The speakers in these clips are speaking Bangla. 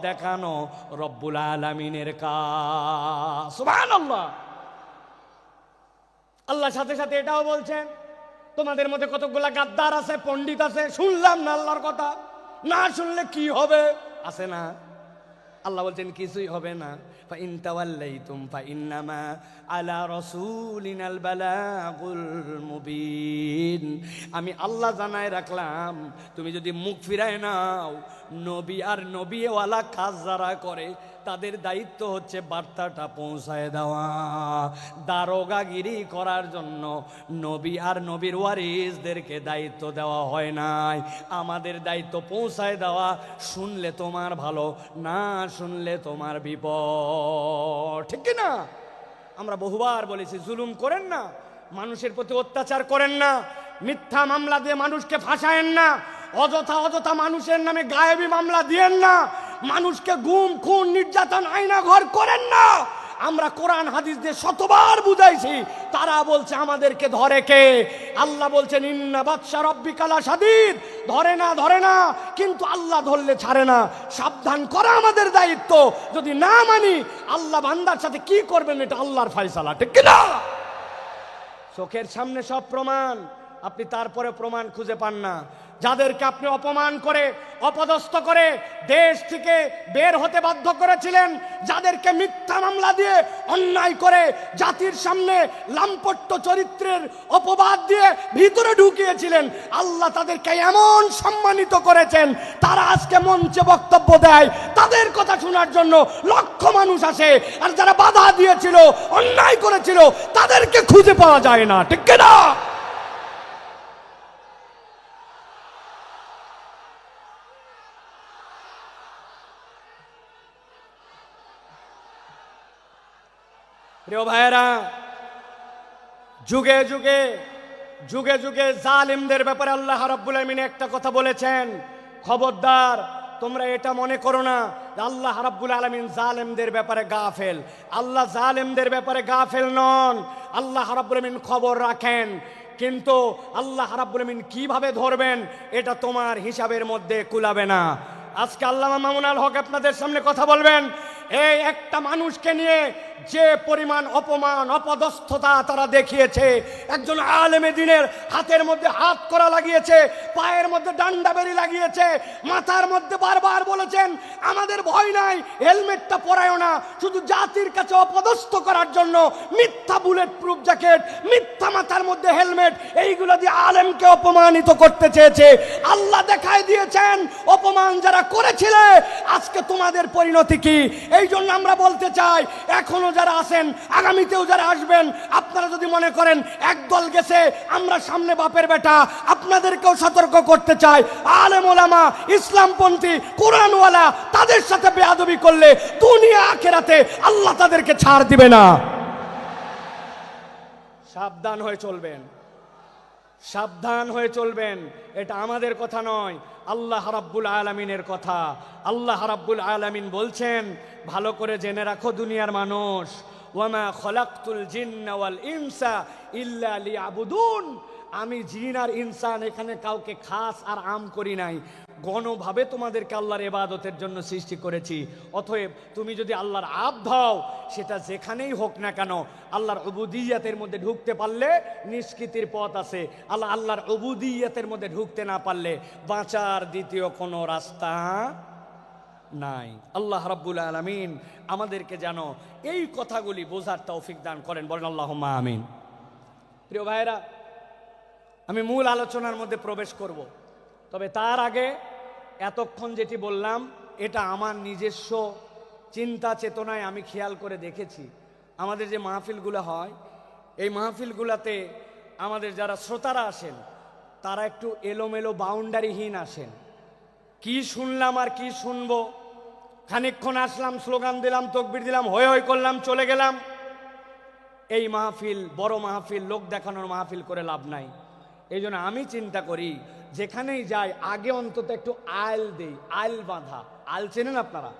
দেখানো রব্বুল আলামিনের কাজ। সুবহানাল্লাহ। আল্লাহ সাথে সাথে এটাও বলছেন, তোমাদের মধ্যে কতগুলা গাদ্দার আছে, পণ্ডিত আছে, শুনলাম না আল্লাহর কথা, না শুনলে কি হবে, আছে না? আল্লাহ বলছেন কিছুই হবে না। ফাইন তাওয়াল্লাইতুম ফাইন্নামা আলা রাসূলিনাল বালাগুল মুবিন। আমি আল্লাহ জানায় রাখলাম, তুমি যদি মুখ ফিরায় নাও, নবী আর নবীওয়ালা কাজ যারা করে তাদের দায়িত্ব হচ্ছে বার্তাটা পৌঁছায় দেওয়া। দারোগাগিরি করার জন্য নবী আর নবীর ওয়ারিসদেরকে দায়িত্ব দেওয়া হয় নাই। আমাদের দায়িত্ব পৌঁছায় দেওয়া। শুনলে তোমার ভালো, না শুনলে তোমার বিপদ, ঠিক কি না? আমরা বহুবার বলেছি, জুলুম করেন না, মানুষের প্রতি অত্যাচার করেন না, মিথ্যা মামলা দিয়ে মানুষকে ফাঁসায়েন না, অযথা মানুষের নামে গায়েবী মামলা দিয়েন না, মানুষকে গুম খুন নির্যাতন আয়না ঘর করেন না। আমরা কোরআন হাদিস দিয়ে শতবার বুঝাইছি, তারা বলছে আমাদেরকে ধরে কে? আল্লাহ বলছেন ইন্না বাতশা রাব্বিকা লাশাদীদ। ধরে না, কিন্তু আল্লাহ ধরলে ছাড়ে না। সাবধান করা আমাদের দায়িত্ব। যদি না মানি, আল্লাহ বান্দার সাথে কি করবেন এটা আল্লাহর ফয়সালা, ঠিক কি না? চোখের সামনে সব প্রমাণ, আপনি তারপরে প্রমাণ খুঁজে পান না। যাদেরকে আপনি অপমান করে, অপদস্থ করে দেশ থেকে বের হতে বাধ্য করেছিলেন, যাদেরকে মিথ্যা মামলা দিয়ে অন্যায় করে জাতির সামনে লাম্পট্য চরিত্রের অপবাদ দিয়ে ভিতরে ঢুকিয়েছিলেন, আল্লাহ তাদেরকে এমন সম্মানিত করেছেন, তারা আজকে মঞ্চে বক্তব্য দেয়, তাদের কথা শোনার জন্য লক্ষ মানুষ আসে। আর যারা বাধা দিয়েছিল, অন্যায় করেছিল, তাদেরকে খুঁজে পাওয়া যায় না, ঠিক না? প্রিয় ভাইয়েরা, যুগে যুগে জালিমদের ব্যাপারে আল্লাহ রাব্বুল আলামিন একটা কথা বলেছেন, খবরদার তোমরা এটা মনে করো না আল্লাহ রাব্বুল আলামিন জালিমদের ব্যাপারে গাফেল। আল্লাহ জালিমদের ব্যাপারে গাফেল নন। আল্লাহ রাব্বুল আলামিন খবর রাখেন, কিন্তু আল্লাহ রাব্বুল আলামিন কিভাবে ধরবেন এটা তোমার হিসাবের মধ্যে কুলাবে না। আজকে আল্লামা মামুনুল হক আপনাদের সামনে কথা বলবেন। এই একটা মানুষকে নিয়ে যে পরিমাণ অপমান, অপদস্থতা তারা দেখিয়েছে, একজন আলেমে দ্বীনের হাতের মধ্যে হাত করা লাগিয়েছে, পায়ের মধ্যে ডান্ডা বেরি লাগিয়েছে, মাথার মধ্যে বারবার বলেছেন আমাদের ভয় নাই, হেলমেটটা পরায়ও না, শুধু জাতির কাছে অপদস্থ করার জন্য মিথ্যা বুলেট প্রুফ জ্যাকেট, মিথ্যা মাথার মধ্যে হেলমেট, এইগুলো দিয়ে আলেমকে অপমানিত করতে চেয়েছে। আল্লাহ দেখায় দিয়েছেন অপমান যারা করেছিলে আজকে তোমাদের পরিণতি কি। এই জন্য আমরা বলতে চাই, এখনো যারা আছেন, আগামীতেও যারা আসবেন, আপনারা যদি মনে করেন একদল গেছে, আমরা সামনে বাপের বেটা, আপনাদেরকেও সতর্ক করতে চাই, আলেম ওলামা, ইসলামপন্থী, কোরআনওয়ালা, তাদের সাথে বেয়াদবি করলে দুনিয়া আখিরাতে আল্লাহ তাদেরকে ছাড় দিবে না। সাবধান হয়ে চলবেন, সাবধান হয়ে চলবেন। এটা আমাদের কথা নয়, আল্লাহ রাব্বুল আলামিনের কথা। আল্লাহ রাব্বুল আলামিন বলছেন, ভালো করে জেনে রাখো দুনিয়ার মানুষ, ওয়ামা খলাকতুল জিন্না ওয়াল ইনসা ইল্লা লিয়াবুদুন। আমি জিন আর ইনসান এখানে কাউকে খাস আর আম করি নাই, গণভাবে তোমাদেরকে আল্লাহর ইবাদতের জন্য সৃষ্টি করেছি। অতএব তুমি যদি আল্লাহর আব্দ হও, সেটা যেখানেই হোক না কেন, আল্লাহর উবুদিয়্যাতের মধ্যে ঢুকতে পারলে নিষ্কৃতির পথ আছে। আল্লাহর উবুদিয়্যাতের মধ্যে ঢুকতে না পারলে বাঁচার দ্বিতীয় কোনো রাস্তা নাই। আল্লাহ রাব্বুল আলামিন আমাদেরকে যেন এই কথাগুলি বোঝার তৌফিক দান করেন, বলেন আল্লাহুম্মা আমিন। প্রিয় ভাইয়েরা, আমি মূল আলোচনার মধ্যে প্রবেশ করব, তবে তার আগে এতক্ষণ যেটি বললাম এটা আমার নিজস্ব চিন্তা চেতনায় আমি খেয়াল করে দেখেছি। আমাদের যে মাহফিলগুলো হয়, এই মাহফিলগুলোতে আমাদের যারা শ্রোতারা আসেন তারা একটু এলোমেলো, বাউন্ডারিহীন আসেন। কি শুনলাম আর কি শুনবো, খানিকক্ষণ আসলাম, স্লোগান দিলাম, তকবির দিলাম, হই হই করলাম, চলে গেলাম। এই মাহফিল বড় মাহফিল, লোক দেখানোর মাহফিল করে লাভ নাই। এই জন্য আমি চিন্তা করি, যেখানেই যাই আগে অন্তত একটু আল দেই, আল বাঁধা। আল চেনেন আপনারা?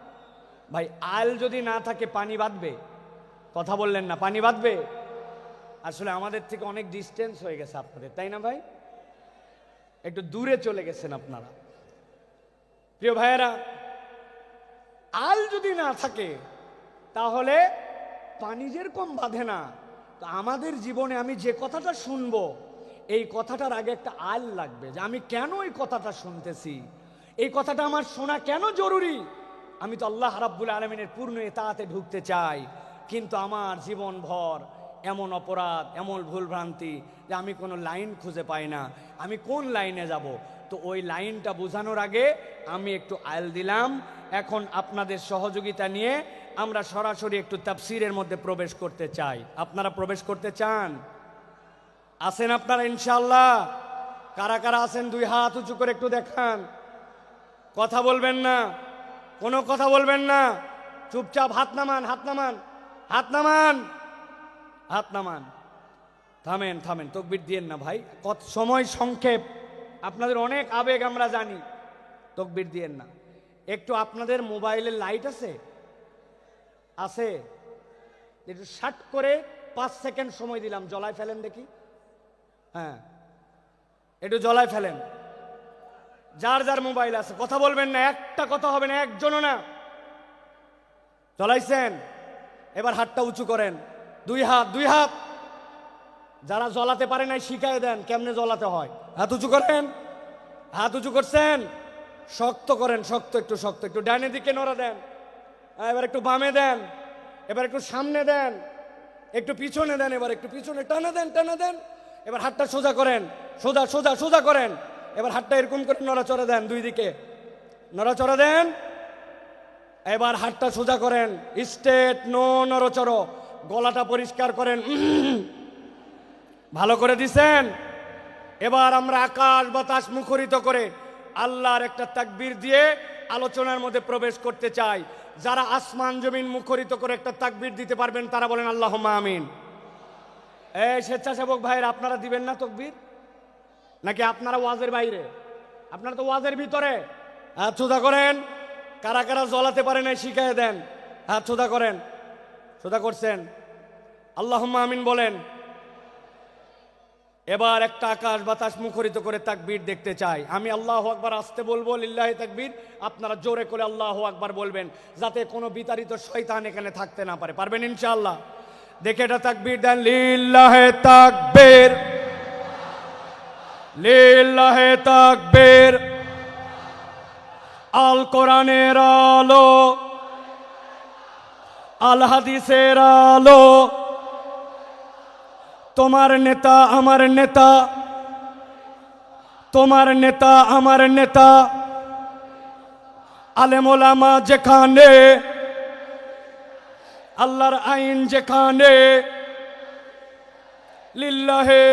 ভাই, আল যদি না থাকে পানি বাঁধবে? কথা বললেন না, পানি বাঁধবে? আসলে আমাদের থেকে অনেক ডিস্টেন্স হয়ে গেছে আপনাদের, তাই না ভাই? একটু দূরে চলে গেছেন আপনারা। প্রিয় ভাইয়েরা, আল যদি না থাকে তাহলে পানি যেরকম বাঁধে না, তো আমাদের জীবনে আমি যে কথাটা শুনবো এই কথাটার আগে একটা আল লাগবে, যে আমি কেন এই কথাটা শুনতেছি, এই কথাটা আমার শোনা কেন জরুরি। আমি তো আল্লাহ রাব্বুল আলামিনের পূর্ণ ইতাআতে ঢুকতে চাই, কিন্তু আমার জীবন ভর এমন অপরাধ, এমন ভুলভ্রান্তি যে আমি কোনো লাইন খুঁজে পাই না, আমি কোন লাইনে যাব। তো ওই লাইনটা বোঝানোর আগে আমি একটু আল দিলাম। এখন আপনাদের সহযোগিতা নিয়ে আমরা সরাসরি একটু তাফসীরের মধ্যে প্রবেশ করতে চাই। আপনারা প্রবেশ করতে চান? আছেন আপনারা ইনশাআল্লাহ? কারা কারা আছেন দুই হাত উঁচু করে একটু দেখান। কথা বলবেন না, কোনো কথা বলবেন না, চুপচাপ হাত নামান, হাত নামান, হাত নামান, হাত নামান। থামেন থামেন, তাকবীর দিয়েন না ভাই, কত সময় সংক্ষেপ, আপনাদের অনেক আবেগ আমরা জানি, তাকবীর দিয়েন না। একটু আপনাদের মোবাইলের লাইট আছে? আছে? একটু শাট করে 5 সেকেন্ড সময় দিলাম, জ্বলায় ফেলেন দেখি। হ্যাঁ, একটু জ্বলায় ফেলেন। যার যার মোবাইল আছে কথা বলবেন না, একটা কথা হবে না, একজনও না। জ্বলাইছেন? এবার হাতটা উঁচু করেন, দুই হাত, দুই হাত। যারা জ্বলাতে পারে নাই শিখাই দেন কেমনে জ্বলাতে হয়। হাত উঁচু করেন, হাত উঁচু করছেন, শক্ত করেন, শক্ত, একটু শক্ত, একটু ডাইনের দিকে নড়া দেন, এবার একটু বামে দেন, এবার একটু সামনে দেন, একটু পিছনে দেন, এবার একটু পিছনে টানা দেন, টানা দেন। এবার হাতটা সোজা করেন, সোজা সোজা সোজা করেন। এবার হাতটা এরকম করে নড়াচড়া দেন, দুই দিকে নড়াচড়া দেন। এবার হাতটা সোজা করেন, স্ট্রেট, নো নড়চড়। গলাটা পরিষ্কার করেন, ভালো করে দিছেন। এবার আমরা আকাশ বাতাস মুখরিত করে আল্লাহর একটা তাকবীর দিয়ে আলোচনার মধ্যে প্রবেশ করতে চাই। যারা আসমান জমিন মুখরিত করে একটা তাকবীর দিতে পারবেন তারা বলেন আল্লাহুম্মা আমিন। এই স্বেচ্ছাসেবক ভাইরা, আপনারা দিবেন না তাকবীর? নাকি আপনারা ওয়াজের বাইরে? আপনারা তো ওয়াজের ভিতরে। হাত সোজা করেন। কারা কারা জ্বলাতে পারে নাই শিখাই দেন, হাত সোজা করেন। সোজা করছেন? আল্লাহুম্মা আমিন বলেন। এবার একটা আকাশ বাতাস মুখরিত করে তাকবীর দেখতে চাই। আমি আল্লাহু আকবার আসতে বলবো, লিল্লাহি তাকবীর, আপনারা জোরে করে আল্লাহু আকবার বলবেন, যাতে কোনো বিতাড়িত শয়তান এখানে থাকতে না পারে। পারবেন ইনশাআল্লাহ? দেখে এটা তাকবীর দেন, লিল্লাহি তাকবীর, লিল্লাহি তাকবীর। আল কোরআনের আলো, আল হাদিসের আলো, তোমার নেতা আমার নেতা, তোমার নেতা আমার নেতা, আলেম ওলামা যেখানে, আল্লাহর আইন যেখানে, লিল্লাহে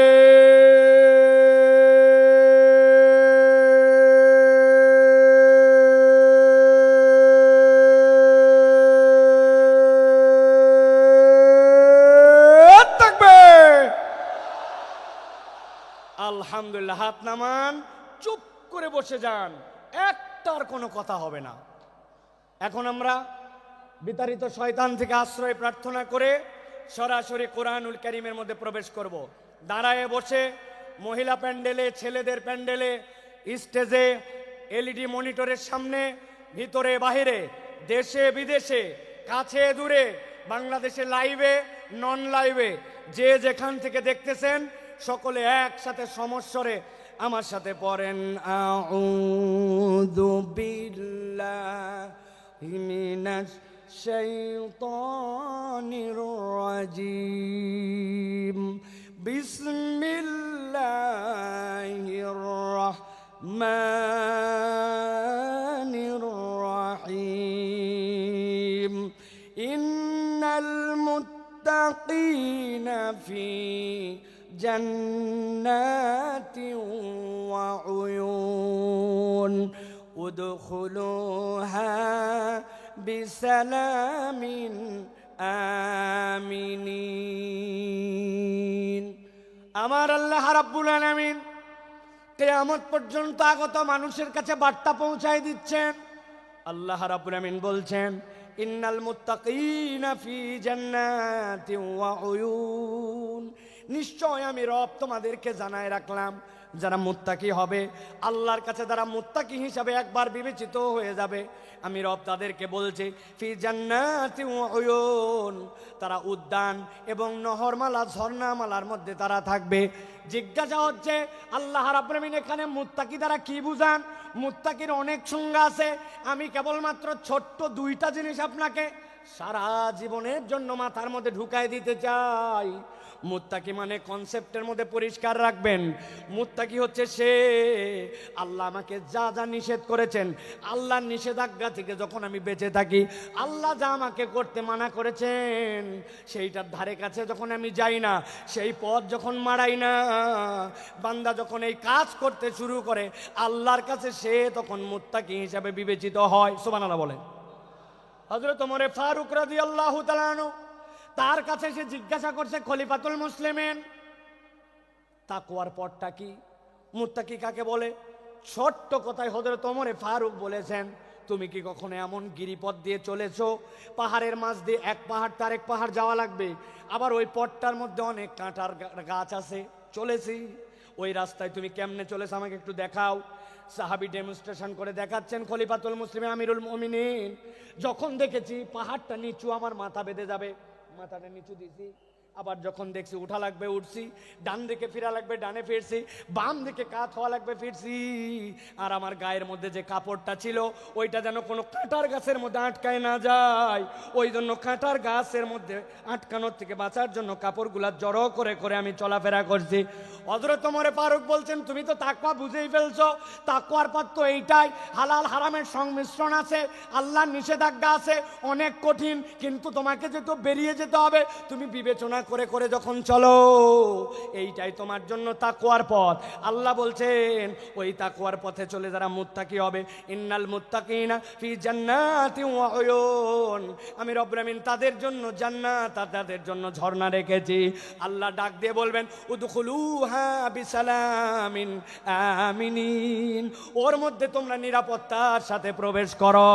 আলহামদুলিল্লাহ। হাত নামান, চুপ করে বসে যান, একটার কোনো কথা হবে না। এখন আমরা বিতাড়িত শয়তান থেকে আশ্রয় প্রার্থনা করে সরাসরি কোরআনুল কারীমের মধ্যে প্রবেশ করব। দাঁড়ায় বসে মহিলা প্যান্ডেলে, ছেলেদের প্যান্ডেলে, স্টেজে, এলইডি মনিটরের সামনে, ভিতরে বাহিরে, দেশে বিদেশে, কাছে দূরে, বাংলাদেশে লাইভে, নন লাইভে, যে যেখান থেকে দেখতেছেন সকলে একসাথে সমস্বরে আমার সাথে পড়েন, আউযু বিল্লাহি মিনাশ শাইতানির রাজিম, বিসমিল্লাহির রাহমানির রাহিম, ইন্নাল মুত্তাকিনা ফি জান্নাতি ওয়া উয়ুন, উদখুলুহা বিসালামিন আমিনিন। আমার আল্লাহ রাব্বুল আলামিন কিয়ামত পর্যন্ত আগত মানুষের কাছে বার্তা পৌঁছায় দিচ্ছেন। আল্লাহ রাব্বুল আলামিন বলছেন, ইন্নাল মুত্তাকিনা ফি জান্নাতি ওয়া উয়ুন, নিশ্চয় আমি রব তোমাদেরকে জানায় রাখলাম, যারা মুত্তাকি হবে, আল্লাহর কাছে যারা মুত্তাকি হিসাবে একবার বিবেচিত হয়ে যাবে, আমি রব তাদেরকে বলছি ফি জান্নাতি ওয়া উয়ুন, তারা উদ্যান এবং নহরমালা ঝর্ণামালার মধ্যে তারা থাকবে। জিজ্ঞাসা হচ্ছে আল্লাহ রাব্বুল আলামিন এখানে মুত্তাকি দ্বারা কি বুঝান? মুত্তাকির অনেক সংজ্ঞা আছে, আমি কেবলমাত্র ছোট্ট দুইটা জিনিস আপনাকে সারা জীবনের জন্য মাথার মধ্যে ঢুকাই দিতে চাই। মুত্তাকি মানে কনসেপ্টের মধ্যে পরিষ্কার রাখবেন, মুত্তাকি হচ্ছে সে আল্লাহ আমাকে যা যা নিষেধ করেছেন, আল্লাহর নিষেধাজ্ঞা থেকে যখন আমি বেঁচে থাকি, আল্লাহ যা আমাকে করতে মানা করেছেন সেইটার ধারে কাছে যখন আমি যাই না, সেই পথ যখন মারাই না, বান্দা যখন এই কাজ করতে শুরু করে আল্লাহর কাছে সে তখন মুত্তাকি হিসাবে বিবেচিত হয়। সুবহানাল্লাহ বলেন। হযরত ওমর ফারুক রাদিয়াল্লাহু তাআলা আনহু, তার কাছে সে জিজ্ঞাসা করছে খলিফাতুল মুসলিমিন, তাকওয়ার পথটা কি, মুত্তাকি কাকে বলে? ছোট্ট কথায় হযরত ওমর ফারুক বলেছেন, তুমি কি কখনো এমন গিরিপথ দিয়ে চলেছো, পাহাড়ের মাঝ দিয়ে এক পাহাড় তার এক পাহাড় যাওয়া লাগবে, আবার ওই পথটার মধ্যে অনেক কাঁটার গাছ আছে, চলেছি, ওই রাস্তায় তুমি কেমনে চলেছো আমাকে একটু দেখাও। সাহাবী ডেমনস্ট্রেশন করে দেখাচ্ছেন খলিফাতুল মুসলিমিন আমিরুল মুমিনিন, যখন দেখেছি পাহাড়টা নিচু আমার মাথা বেঁধে যাবে, মাথাটা নিচু দিছি, আবার যখন দেখছি উঠা লাগবে উঠছি, ডান দিকে ফিরা লাগবে ডানে ফিরছি, বাম দিকে কাত হওয়া লাগবে ফিরছি, আর আমার গায়ের মধ্যে যে কাপড়টা ছিল ওইটা যেন কোনো কাঁটার গাছের মধ্যে আটকায় না যায়, ওই জন্য কাঁটার গাছের মধ্যে আটকানোর থেকে বাঁচার জন্য কাপড়গুলা জড়ো করে করে আমি চলাফেরা করছি। হযরত ওমর ফারুক বলছেন, তুমি তো তাকওয়া বুঝেই ফেলছো, তাকওয়ার পথ তো এইটাই, হালাল হারামের সংমিশ্রণ আছে, আল্লাহর নিষেধাজ্ঞা আছে, অনেক কঠিন, কিন্তু তোমাকে যেহেতু বেরিয়ে যেতে হবে, তুমি বিবেচনা করে করে যখন চলো, এইটাই তোমার জন্য তাকওয়ার পথ। আল্লাহ বলছেন ওই তাকওয়ার পথে চলে যারা মুত্তাকি হবে, ইন্নাল মুত্তাকিনা ফি জান্নাতি ওয়া উয়ুন, আমি রব্বুল আমিন তাদের জন্য জান্নাত আর তাদের জন্য ঝর্ণা রেখেছি। আল্লাহ ডাক দিয়ে বলবেন উদখুলুহা বিসালামিন আমিনিন, ওর মধ্যে তোমরা নিরাপত্তার সাথে প্রবেশ করো।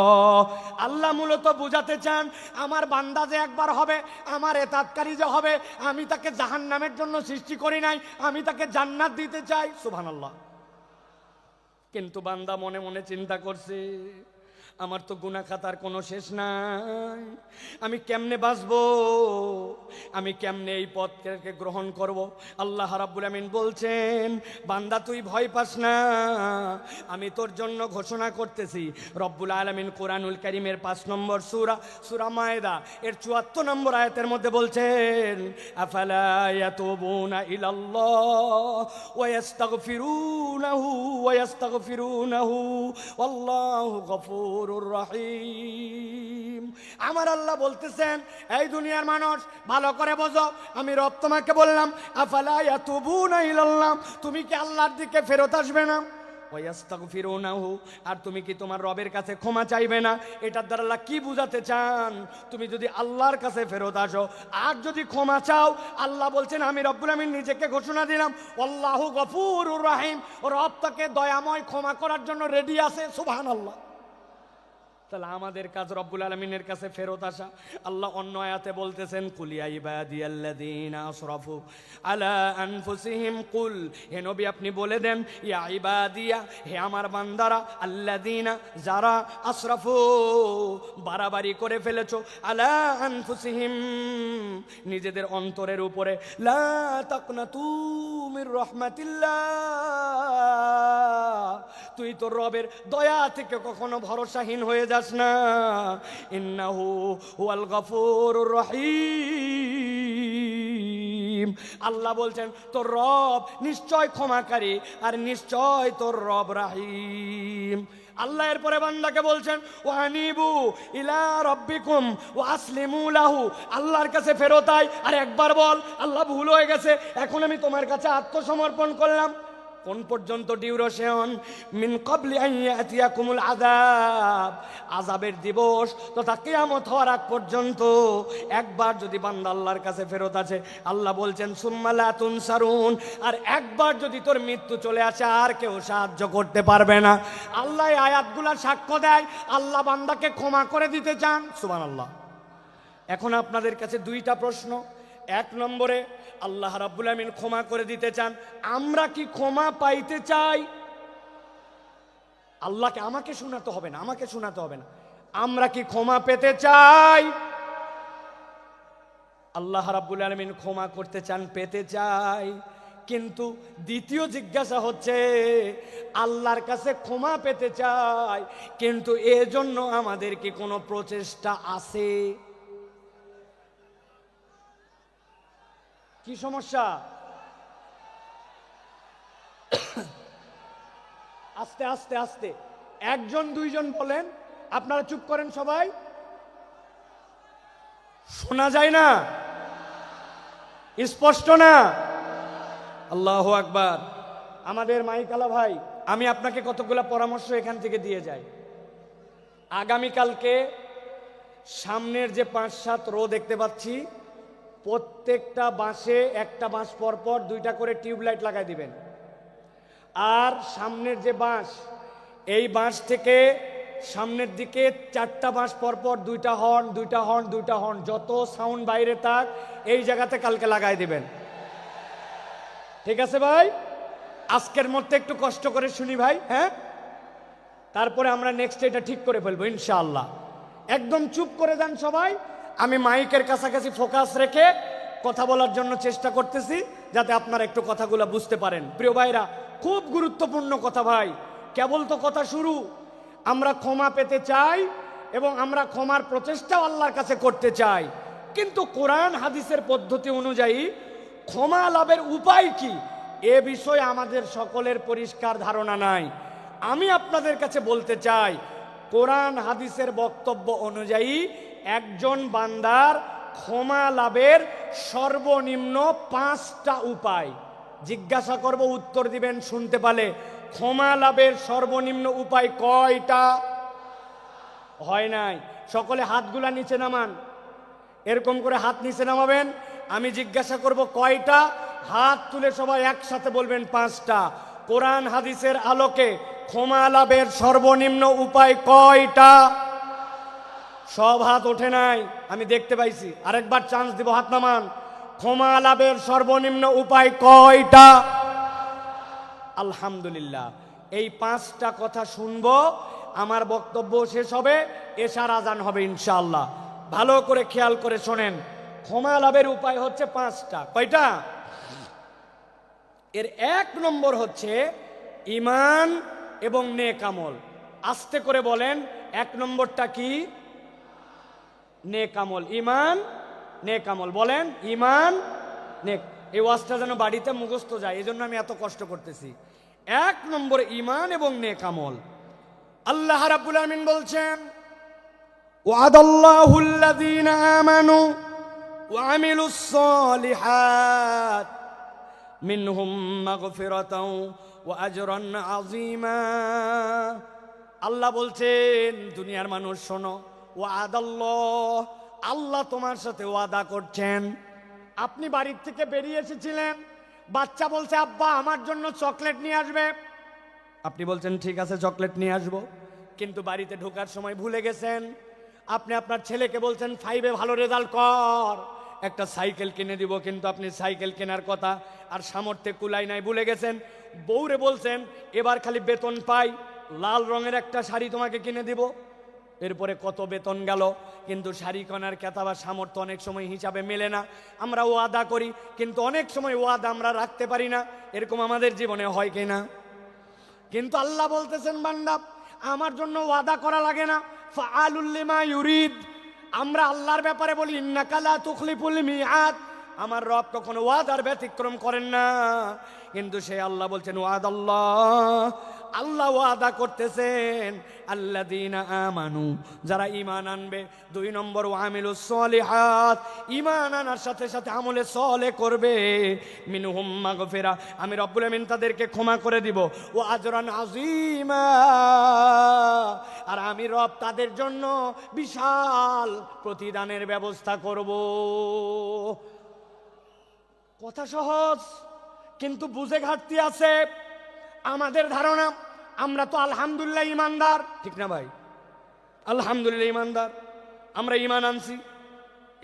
আল্লাহ মূলত বুঝাতে চান আমার বান্দা যে একবার হবে, আমার এতাতকারী যে হবে, আমি তাকে জাহান্নামের জন্য সৃষ্টি করি নাই, আমি তাকে জান্নাত দিতে চাই। সুবহানাল্লাহ। কিন্তু বান্দা মনে মনে চিন্তা করছে, আমার তো গুনাহ খাতার কোনো শেষ নাই, আমি কেমনে বাঁচবো, আমি কেমনে এই পথকে গ্রহণ করব? আল্লাহ রাব্বুল আমিন বলছেন, বান্দা তুই ভয় পাস না, আমি তোর জন্য ঘোষণা করতেছি। রব্বুল আলামিন কোরআনুল কারীমের 5 নম্বর সূরা, সূরা মায়েদা এর 74 নম্বর আয়াতের মধ্যে বলছেন, আফালা ইয়াতুবুনা ইলাল্লাহ ওয়া ইয়াস্তাগফিরুনাহু ওয়াল্লাহু গফুর রহিম। আমার আল্লাহ বলতেছেন, এই দুনিয়ার মানুষ ভালো করে বোঝো, আমি রব তোমাকে বললাম আফালা ইয়াতুবুনা ইলাল্লাহ, তুমি কি আল্লাহর দিকে ফেরত আসবে না? ওয়াস্তাগফিরুনাহু, আর তুমি কি তোমার রবের কাছে ক্ষমা চাইবে না? এটার দ্বারা আল্লাহ কি বুঝাতে চান? তুমি যদি আল্লাহর কাছে ফেরত আসো আর যদি ক্ষমা চাও, আল্লাহ বলছেন আমি রব্বুল আমিন নিজেকে ঘোষণা দিলাম আল্লাহু গফুরুর রহিম, রব তাকে দয়াময় ক্ষমা করার জন্য রেডি আছে। সুবহানাল্লাহ। তাহলে আমাদের কাজ রব্বুল আলামিনের কাছে ফেরত আসা। আল্লাহ অন্য আয়াতে বলতেছেন, কুল ইয়া ইবাদিয়াল্লাযীনা আসরাফু আলা আনফুসিহিম, কুল, হে নবী আপনি বলে দেন, ইয়া ইবাদিয়া, হে আমার বান্দারা, আল্লাযীনা, যারা, আসরাফু, বাড়াবাড়ি করে ফেলেছো, আলা আনফুসিহিম, নিজেদের অন্তরের উপরে, লা তাকনাতু মির রাহমাতিল্লাহ, তুই তোর রবের দয়া থেকে কখনো ভরসাহীন হয়ে যাস না, ইন্নাহু হুয়াল গফুরুর রহিম। আল্লাহ বলছেন তোর রব নিশ্চয় ক্ষমাকারী আর নিশ্চয় তোর রব রহিম। আল্লাহ এরপরে বান্দাকে বলছেন ওয়ানিবু ইলা রাব্বিকুম ওয়া আসলিমু লাহু, আল্লাহর কাছে ফেরত আয় আর একবার বল আল্লাহ ভুল হয়ে গেছে, এখন আমি তোমার কাছে আত্মসমর্পণ করলাম। কোন পর্যন্ত ডিউরেশন? মিন ক্বাবলি আন ইয়াতিয়াকুমুল আযাব, আযাবের দিবস তথা কিয়ামত হওয়ার আগ পর্যন্ত একবার যদি বান্দা আল্লাহর কাছে ফেরত আসে, আল্লাহ বলছেন সুম্মা লা তুনসারুন, আর একবার যদি তোর মৃত্যু চলে আসে আর কেউ সাহায্য করতে পারবে না। আল্লাহ এই আয়াতগুলো সাক্ষ্য দেয় আল্লাহ বান্দাকে ক্ষমা করে দিতে চান। সুবহানাল্লাহ। এখন আপনাদের কাছে দুইটা প্রশ্ন, এক নম্বরে আল্লাহ রাব্বুল আমিন ক্ষমা করে দিতে চান। আমরা কি ক্ষমা পাইতে চাই? আল্লাহকে আমাকে শোনাতে হবে না, আমাকে শোনাতে হবে না। আমরা কি ক্ষমা পেতে চাই? আল্লাহ রাব্বুল আলামিন ক্ষমা করতে চান, পেতে চাই। কিন্তু দ্বিতীয় জিজ্ঞাসা হচ্ছে, আল্লাহর কাছে ক্ষমা পেতে চাই, কিন্তু এজন্য আমাদের কি কোনো প্রচেষ্টা আছে? কি সমস্যা? আস্তে আস্তে আস্তে, একজন দুইজন বলেন, আপনারা চুপ করেন সবাই, শোনা যায় না, স্পষ্ট না? আল্লাহু আকবার। আমাদের মাইকালা ভাই, আমি আপনাকে কতগুলা পরামর্শ এখান থেকে দিয়ে যাই। আগামীকালকে সামনের যে 5-7 রো দেখতে পাচ্ছি, প্রত্যেকটা বাঁশে একটা বাঁশ পরপর 2টা করে টিউবলাইট লাগাই দিবেন। আর সামনের যে বাঁশ, এই বাঁশ থেকে সামনের দিকে 4টা বাঁশ পরপর 2টা হর্ন, 2টা হর্ন, 2টা হর্ন, যত সাউন্ড বাইরে থাক এই জায়গাতে কালকে লাগাই দিবেন। ঠিক আছে ভাই? আজকের মধ্যে একটু কষ্ট করে শুনি ভাই, হ্যাঁ? তারপরে আমরা নেক্সট এটা ঠিক করে ফেলবো ইনশাআল্লাহ। একদম চুপ করে যান সবাই। আমি মাইকের কাছাকাছি ফোকাস রেখে কথা বলার জন্য চেষ্টা করতেছি, যাতে আপনারা একটু কথাগুলো বুঝতে পারেন। প্রিয় ভাইরা, খুব গুরুত্বপূর্ণ কথা ভাই, কেবল তো কথা শুরু। আমরা ক্ষমা পেতে চাই এবং আমরা ক্ষমার প্রচেষ্টাও আল্লাহর কাছে করতে চাই, কিন্তু কোরআন হাদিসের পদ্ধতি অনুযায়ী ক্ষমা লাভের উপায় কি, এ বিষয়ে আমাদের সকলের পরিষ্কার ধারণা নাই। আমি আপনাদের কাছে বলতে চাই, কোরআন হাদিসের বক্তব্য অনুযায়ী একজন বান্দার ক্ষমা লাভের সর্বনিম্ন 5টা উপায়। জিজ্ঞাসা করব, উত্তর দিবেন শুনতে পালে। ক্ষমা লাভের সর্বনিম্ন উপায় কয়টা? হয় নাই? সকলে হাতগুলা নিচে নামান, এরকম করে হাত নিচে নামাবেন। আমি জিজ্ঞাসা করব কয়টা, হাত তুলে সবাই একসাথে বলবেন 5টা। কোরআন হাদিসের আলোকে ক্ষমা লাভের সর্বনিম্ন উপায় কয়টা? সব হাত ওঠে নাই, আমি দেখতে পাইছি। আরেকবার চান্স দিব, হাত নামান। ক্ষমা লাভের সর্বনিম্ন উপায় কয়টা? আলহামদুলিল্লাহ। এই 5টা কথা শুনবো, আমার বক্তব্য শেষ হবে, এশার আজান হবে ইনশাআল্লাহ। ভালো করে খেয়াল করে শোনেন। ক্ষমা লাভের উপায় হচ্ছে 5টা। কয়টা? এর 1 নম্বর হচ্ছে ঈমান এবং নেক আমল। আস্তে করে বলেন, 1 নম্বরটা কি? নেক আমল। ঈমান, নেক আমল। বলেন, ঈমান, নেক। এই ওয়াজটা যেন বাড়িতে মুখস্থ যায়, এজন্য আমি এত কষ্ট করতেছি। 1 নম্বর ঈমান এবং নেক আমল। আল্লাহ রাব্বুল আমিন বলছেন, ওয়াদাল্লাহুল্লাযীনা আমানু ওয়া আমিলুস সালিহাত মিনহুম মাগফিরাতাও ওয়া আজরান আযীমা। আল্লাহ বলছেন, দুনিয়ার মানুষ শোনো, ওয়াদাল্লাহ, আল্লাহ তোমার সাথে ওয়াদা করছেন। আপনি বাড়ির থেকে বেরিয়ে এসেছিলেন, বাচ্চা বলছে আব্বা আমার জন্য চকলেট নিয়ে আসবে। আপনি বলছেন ঠিক আছে চকলেট নিয়ে আসবো, কিন্তু বাড়িতে ঢোকার সময় ভুলে গেছেন। আপনি আপনার ছেলেকে বলছেন 5-এ ভালো রেজাল্ট কর, একটা সাইকেল কিনে দিব, কিন্তু আপনি সাইকেল কেনার কথা আর সামর্থ্যে কুলাই নাই, ভুলে গেছেন। বউরে বলছেন এবার খালি বেতন পাই লাল রঙের একটা শাড়ি তোমাকে কিনে দিব। এরপরে কত বেতন গেল, কিন্তু শাড়ি কেনার ক্রেতা বা সামর্থ্য অনেক সময় হিসাবে মেলে না। আমরা ওয়াদা করি, কিন্তু অনেক সময় ওয়াদা আমরা রাখতে পারি না। এরকম আমাদের জীবনে হয় কিনা? কিন্তু আল্লাহ বলতেছেন, বান্দা আমার জন্য ওয়াদা করা লাগে না, ফাআলুল লিমা ইউরিদ। আমরা আল্লাহর ব্যাপারে বলি ইন্নাকা লা তুখলিফুল মিআদ, আমার রব কখনো ওয়াদার ব্যতিক্রম করেন না। কিন্তু সে আল্লাহ বলছেন ওয়াদাল্লাহ, আল্লাহ ওয়াদা করতেছেন আল্লাযীনা আমানু, যারা ঈমান আনবে। 2 নম্বর ওয়া আমিলুস সালিহাত, ঈমান আনার সাথে সাথে আমলে সালেহ করবে। মিনহুম মাগফিরা, আমি রব্বুল আমিন তাদেরকে ক্ষমা করে দিব। ওয়া আজরান আযীমা, আর আমি রব তাদের জন্য বিশাল প্রতিদানের ব্যবস্থা করব। কথা সহজ, কিন্তু বুঝে ঘাটতি আছে। আমাদের ধারণা আমরা তো আলহামদুলিল্লাহ ইমানদার, ঠিক না ভাই? আলহামদুলিল্লাহ ইমানদার, আমরা ইমান আনছি,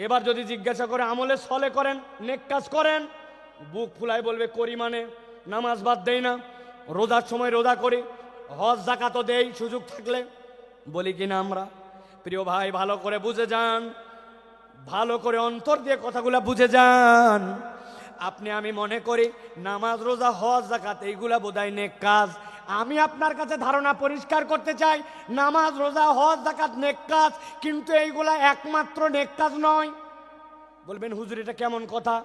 এবার যদি জিজ্ঞাসা করে আমলে সলে করেন, নেক কাজ করেন, বুক ফুলায় বলবে করি, মানে নামাজ বাদ দেই না, রোজার সময় রোজা করি, হজ যাকাতও দেই সুযোগ থাকলে, বলি কিনা আমরা? প্রিয় ভাই, ভালো করে বুঝে যান, ভালো করে অন্তর দিয়ে কথাগুলা বুঝে যান। আপনি আমি মনে করি নামাজ রোজা হজ যাকাত এইগুলা বোধহয় নেক কাজ। আমি আপনার কাছে ধারণা পরিষ্কার করতে চাই, নামাজ রোজা হজ যাকাত নেক কাজ, কিন্তু এইগুলা একমাত্র নেক কাজ নয়। বলবেন হুজুর এটা কেমন কথা?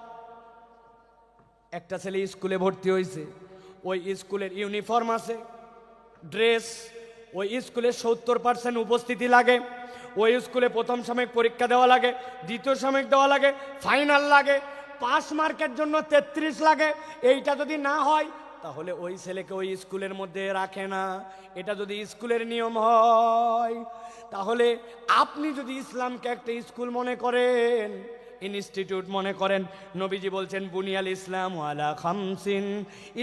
একটা ছেলে স্কুলে ভর্তি হয়েছে, ওই স্কুলের ইউনিফর্ম আছে, ড্রেস, ওই স্কুলে 70% উপস্থিতি লাগে, ওই স্কুলে প্রথম সাময়িক পরীক্ষা দেওয়া লাগে, দ্বিতীয় সাময়িক দেওয়া লাগে, ফাইনাল লাগে, পাস মার্কের জন্য 33 লাগে। এইটা যদি না হয় তাহলে ওই ছেলেকে ওই স্কুলের মধ্যে রাখে না। এটা যদি স্কুলের নিয়ম হয়, তাহলে আপনি যদি ইসলামকে একটা স্কুল মনে করেন, ইনস্টিটিউট মনে করেন, নবীজি বলছেন বুনিয়াল ইসলাম আলা খামসিন,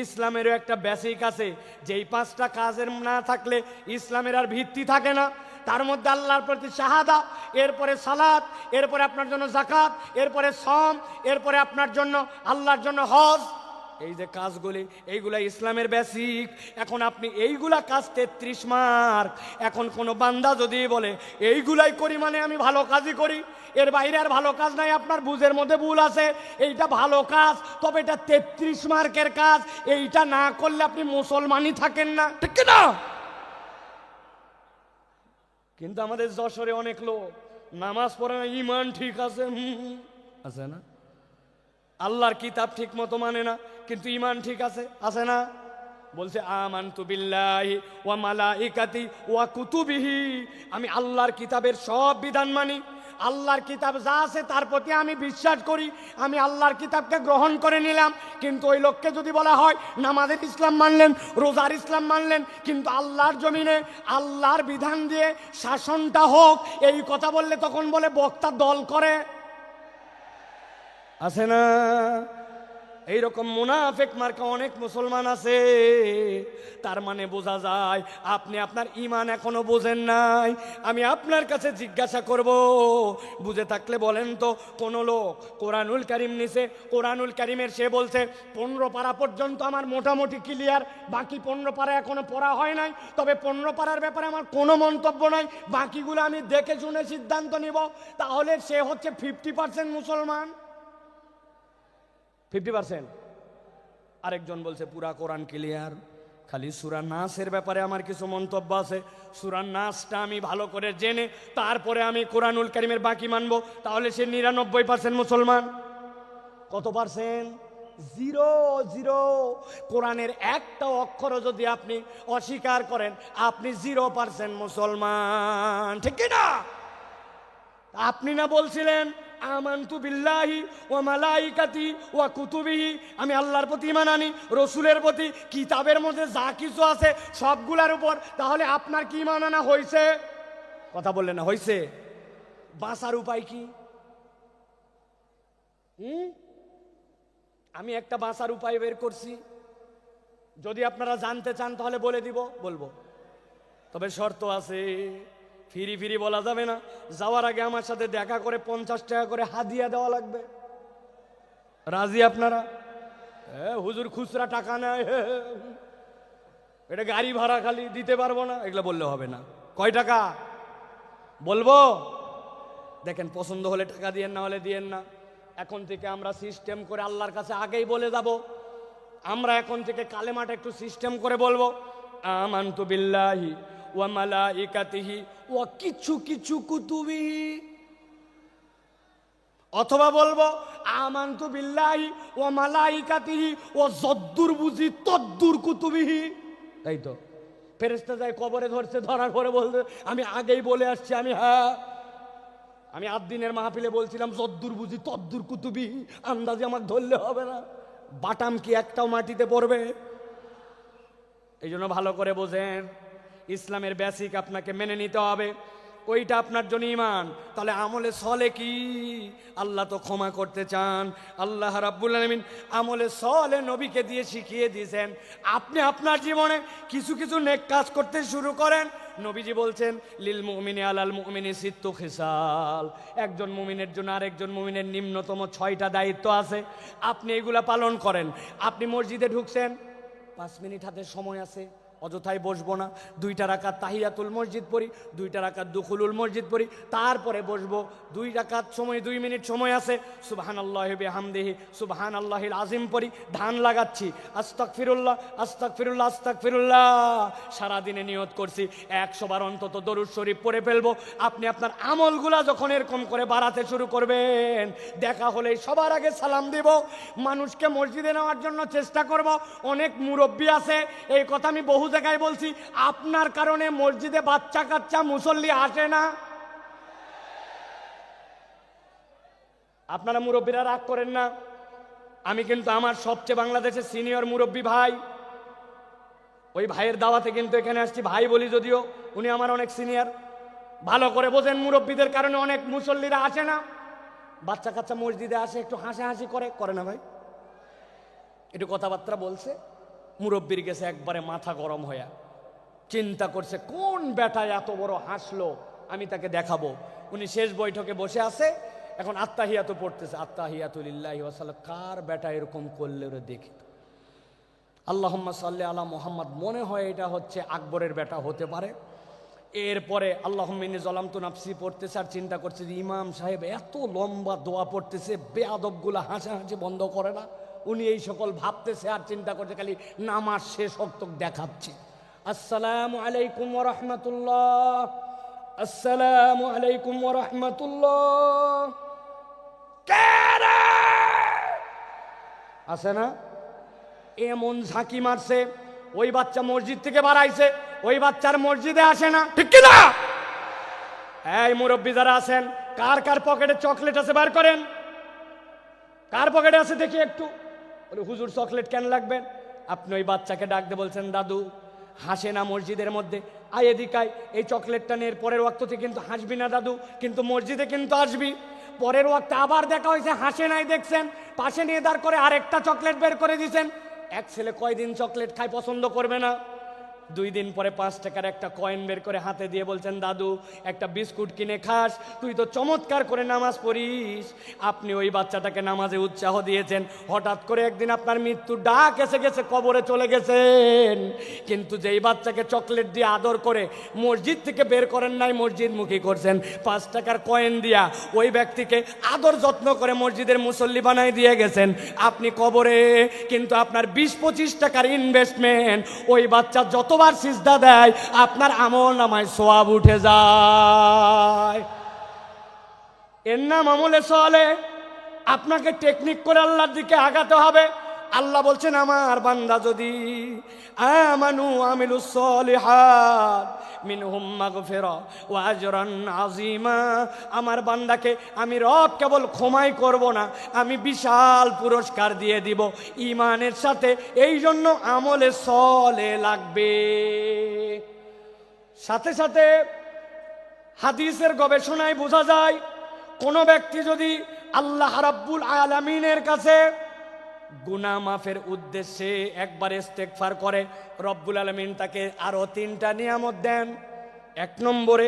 ইসলামেরও একটা বেসিক আছে, যেই 5টা কাজের না থাকলে ইসলামের আর ভিত্তি থাকে না। তার মধ্যে আল্লাহর প্রতি শাহাদা, এরপরে সালাত, এরপরে আপনার জন্য যাকাত, এরপরে সম, এরপরে আপনার জন্য আল্লাহর জন্য হজ। এই যে কাজগুলি, এইগুলা ইসলামের বেসিক। এখন আপনি এইগুলা কাজ 33 মার্ক। এখন কোনো বান্দা যদি বলে এইগুলাই করি মানে আমি ভালো কাজই করি, এর বাইরে আর ভালো কাজ নাই, আপনার বুঝের মধ্যে ভুল আছে। এইটা ভালো কাজ, তবে এটা 33 মার্কের কাজ। এইটা না করলে আপনি মুসলমানই থাকেন না, ঠিক না? কিন্তু আমাদের যশোরে অনেক লোক নামাজ পড়ে না, ইমান ঠিক আছে, আছে না? আল্লাহর কিতাব ঠিক মতো মানে না, কিন্তু ইমান ঠিক আছে, আছে না? বলছে আমানতু বিল্লাহি ওয়া মালাইকাতি ওয়া কুতুবিহি, আমি আল্লাহর কিতাবের সব বিধান মানি, আল্লাহর কিতাব যা আছে তার প্রতি আমি বিশ্বাস করি, আমি আল্লাহর কিতাবকে গ্রহণ করে নিলাম। কিন্তু ওই লোককে যদি বলা হয় নামাজের ইসলাম মানলেন, রোজার ইসলাম মানলেন, কিন্তু আল্লাহর জমিনে আল্লাহর বিধান দিয়ে শাসনটা হোক, এই কথা বললে তখন বলে বক্তা দল করে, আছে না? এইরকম মুনাফিক মার্কা অনেক মুসলমান আছে। তার মানে বোঝা যায় আপনি আপনার ঈমান এখনো বোঝেন নাই। আমি আপনার কাছে জিজ্ঞাসা করব, বুঝে থাকলে বলেন তো, কোন লোক কোরআনুল কারীম নিছে, কোরআনুল কারীমের সে বলছে 15 পারা পর্যন্ত আমার মোটামুটি ক্লিয়ার, বাকি 15 পারা এখনো পড়া হয় নাই, তবে 15 পারার ব্যাপারে আমার কোনো মন্তব্য নাই, বাকিগুলো আমি দেখে শুনে সিদ্ধান্ত নিব, তাহলে সে হচ্ছে 50% মুসলমান। 50%। আরেকজন বলছে পুরা কোরআন ক্লিয়ার, খালি সূরা নাসের ব্যাপারে আমার কিছু মন্তব্য আছে, সূরা নাসটা আমি ভালো করে জেনে তারপরে আমি কোরআনুল কারীমের বাকি মানবো, তাহলে সে 99% মুসলমান। কত পার্সেন্ট? 0 কোরআনের একটা অক্ষরও যদি আপনি অস্বীকার করেন, আপনি 0% মুসলমান, ঠিক না? আপনি না বলছিলেন আমানতু বিল্লাহি ওয়া মালাইকাতি ওয়া কুতুবিহি, আমি আল্লাহর প্রতি ঈমান আনি, রসুলের প্রতি, কিতাবের মধ্যে যা কিছু আছে সবগুলার উপর, তাহলে আপনার কি ঈমান আনা হয়েছে? কথা বললেন না, হয়েছে? বাঁচার উপায় কি? আমি একটা বাঁচার উপায় বের করছি, যদি আপনারা জানতে চান তাহলে বলে দিব, বলবো, তবে শর্ত আছে। ফিরি ফিরি বলা যাবে না, যাওয়ার আগে আমার সাথে দেখা করে 50 টাকা করে হাদিয়া দেওয়া লাগবে। রাজি আপনারা? হুজুর খুচরা টাকা নেয়, এটা গাড়ি ভাড়া খালি দিতে পারবো না, এগুলো বললে হবে না। কয় টাকা বলবো? দেখেন, পছন্দ হলে টাকা দিয়েন, না হলে দিয়েন না। এখন থেকে আমরা সিস্টেম করে আল্লাহর কাছে আগেই বলে যাব, আমরা এখন থেকে কালেমাটা একটু সিস্টেম করে বলবো, আমানতু বিল্লাহি ওয়া মালাইকাতিহি ওয়া কিছু কিছু কুতুবিহি, অথবা বলবো আমানতু বিল্লাহি ওয়া মালাইকাতিহি ওয়া যদ্দুর বুঝি তদ্দুর কুতুবিহি। তাই তো ফেরেশতা যায় কবরে ধরছে, ধরার পরে বলছে আমি আগেই বলে আসছি, আমি 8 দিনের মাহফিলে বলছিলাম যদ্দুর বুঝি তদ্দুর কুতুবিহি, আন্দাজে আমাকে ধরলে হবে না, বাটাম কি একটাও মাটিতে পড়বে? এই জন্য ভালো করে বোঝেন, ইসলামের বেসিক আপনাকে মেনে নিতে হবে, ওইটা আপনার জন্য ঈমান। তাহলে আমলে সলে কি? আল্লাহ তো ক্ষমা করতে চান, আল্লাহ রাব্বুল আলামিন আমলে সলে নবীকে দিয়ে শিখিয়ে দিয়েছেন। আপনি আপনার জীবনে কিছু কিছু নেক কাজ করতে শুরু করেন, নবীজি বলছেন লিল মুমিনি আলাল মুমিনি সিত্তু খিসাল, একজন মুমিনের জন্য আরেকজন মুমিনের নিম্নতম 6টা দায়িত্ব আছে, আপনি এগুলা পালন করেন। আপনি মসজিদে ঢুকছেন, 5 মিনিট হাতে সময় আছে, অযথায় বসবো না, 2টা রাকাত তাহিয়াতুল মসজিদ পড়ি, 2টা রাকাত দুখুলুল মসজিদ পড়ি, তারপরে বসবো। 2 রাকাত সময়, 2 মিনিট সময় আছে, সুবহানাল্লাহি বিহামদিহি সুবহানাল্লাহিল আযীম পড়ি, ধান লাগাচ্ছি, আস্তাগফিরুল্লাহ আস্তাগফিরুল্লাহ আস্তাগফিরুল্লাহ। সারাদিনে নিয়ত করছি 100 বার অন্তত দরুদ শরীফ পড়ে ফেলবো। আপনি আপনার আমলগুলা যখন এরকম করে বাড়াতে শুরু করবেন, দেখা হলে সবার আগে সালাম দিব, মানুষকে মসজিদে নেওয়ার জন্য চেষ্টা করব। অনেক মুরব্বী আছে, এই কথা আমি বহু জায়গায় বলছি, আপনার কারণে মসজিদে বাচ্চা কাচ্চা মুসল্লি আসে না। আপনারা মুরব্বীরা রাগ করেন না, আমি কিন্তু আমার সবচেয়ে বাংলাদেশের সিনিয়র মুরব্বী ভাই, ওই ভাইয়ের দাওয়াতে কিন্তু এখানে আসছি, ভাই বলি যদিও উনি আমার অনেক সিনিয়র। ভালো করে বোঝেন, মুরব্বীদের কারণে অনেক মুসল্লিরা আসে না। বাচ্চা কাচ্চা মসজিদে আসে, একটু হাসাহাসি করে না ভাই, একটু কথাবার্তা বলছে, মুরব্বীর গেছে একবারে মাথা গরম হয়ে, চিন্তা করছে কোন বেটায় এত বড় হাসলো, আমি তাকে দেখাবো। উনি শেষ বৈঠকে বসে আছে, এখন আত্তাহিয়াতু পড়তেছে, আত্তাহিয়াতু লিল্লাহি ওয়া সাল্লাম, কার বেটা এরকম করলে ওরে দেখি। আল্লাহুম্মা সাল্লি আলা মুহাম্মদ, মনে হয় এটা হচ্ছে আকবরের বেটা হতে পারে। এরপরে আল্লাহুম্মা ইন্নী যালামতু নাফসি পড়তেছে, আর চিন্তা করছে যে ইমাম সাহেব এত লম্বা দোয়া পড়তেছে, বেয়াদবগুলা হাসাহাসি বন্ধ করে না। উনি এই সকল ভাবতেছে আর চিন্তা করছে, খালি নামাজ শেষ হক্ত দেখাচ্ছে। আসসালামু আলাইকুম ওয়া রাহমাতুল্লাহ, আসসালামু আলাইকুম ওয়া রাহমাতুল্লাহ। আছে না এমন ঝাঁকি মারছে, ওই বাচ্চা মসজিদ থেকে বাড়াইছে, ওই বাচ্চার মসজিদে আসে না, ঠিক কি না? এই মুরব্বী যারা আছেন, কার কার পকেটে চকলেট আছে বার করেন, কার পকেটে আছে দেখি একটু। বলে হুজুর চকলেট কেন লাগবেন? আপনি ওই বাচ্চাকে ডাক দিয়ে বলছেন, দাদু হাসে না মসজিদের মধ্যে, আয় এদিকায়, এই চকলেটটা নিয়ে পরের ওয়াক্ততে কিন্তু হাসবি না দাদু, কিন্তু মসজিদে কিন্তু আসবি। পরের ওয়াক্তে আবার দেখা হয়েছে, হাসে নাই, দেখছেন, পাশে নিয়ে দাঁড় করে আরেকটা চকলেট বের করে দিয়েছেন। এক ছেলে কয়দিন চকলেট খায় পছন্দ করবে না? 2 দিন পরে 5 টাকার একটা কয়েন বের করে হাতে দিয়ে বলছেন, দাদু একটা বিস্কুট কিনে খাস, তুই তো চমৎকার করে নামাজ পড়িস। আপনি ওই বাচ্চাটাকে নামাজে উৎসাহ দিয়েছেন, হঠাৎ করে একদিন আপনার মৃত্যুর ডাক এসে গেছে, কবরে চলে গেছেন। কিন্তু যেই বাচ্চাকে চকলেট দিয়ে আদর করে মসজিদ থেকে বের করেন নাই, মসজিদমুখী করছেন, 5 টাকার কয়েন দিয়া ওই ব্যক্তিকে আদর যত্ন করে মসজিদের মুসল্লি বানাই দিয়ে গেছেন আপনি কবরে। কিন্তু আপনার 20-25 টাকার ইনভেস্টমেন্ট, ওই বাচ্চা যতবার সিজদা দেয় আপনার আমল নামায় সওয়াব উঠে যায়। এর নাম আমলে সলে। আপনাকে টেকনিক করে আল্লাহর দিকে আগাতে হবে। আল্লাহ বলছেন, আমার বান্দা যদি আমানু আমিলুস সলিহাত মিনহুম মাগফিরা ওয়া আজরান আযীমা, আমার বান্দাকে আমি রব কেবল ক্ষমাই করব না, আমি বিশাল পুরস্কার দিয়ে দিব ঈমানের সাথে। এই জন্য আমলে সলে লাগবে। সাথে সাথে হাদিসের গবেষণায় বোঝা যায়, কোন ব্যক্তি যদি আল্লাহ রাব্বুল আলামিনের কাছে গুনাহ মাফের উদ্দেশ্যে একবার ইস্তেগফার করে, রব্বুল আলামিন তাকে আরো 3টা নিয়ামত দেন। 1 নম্বরে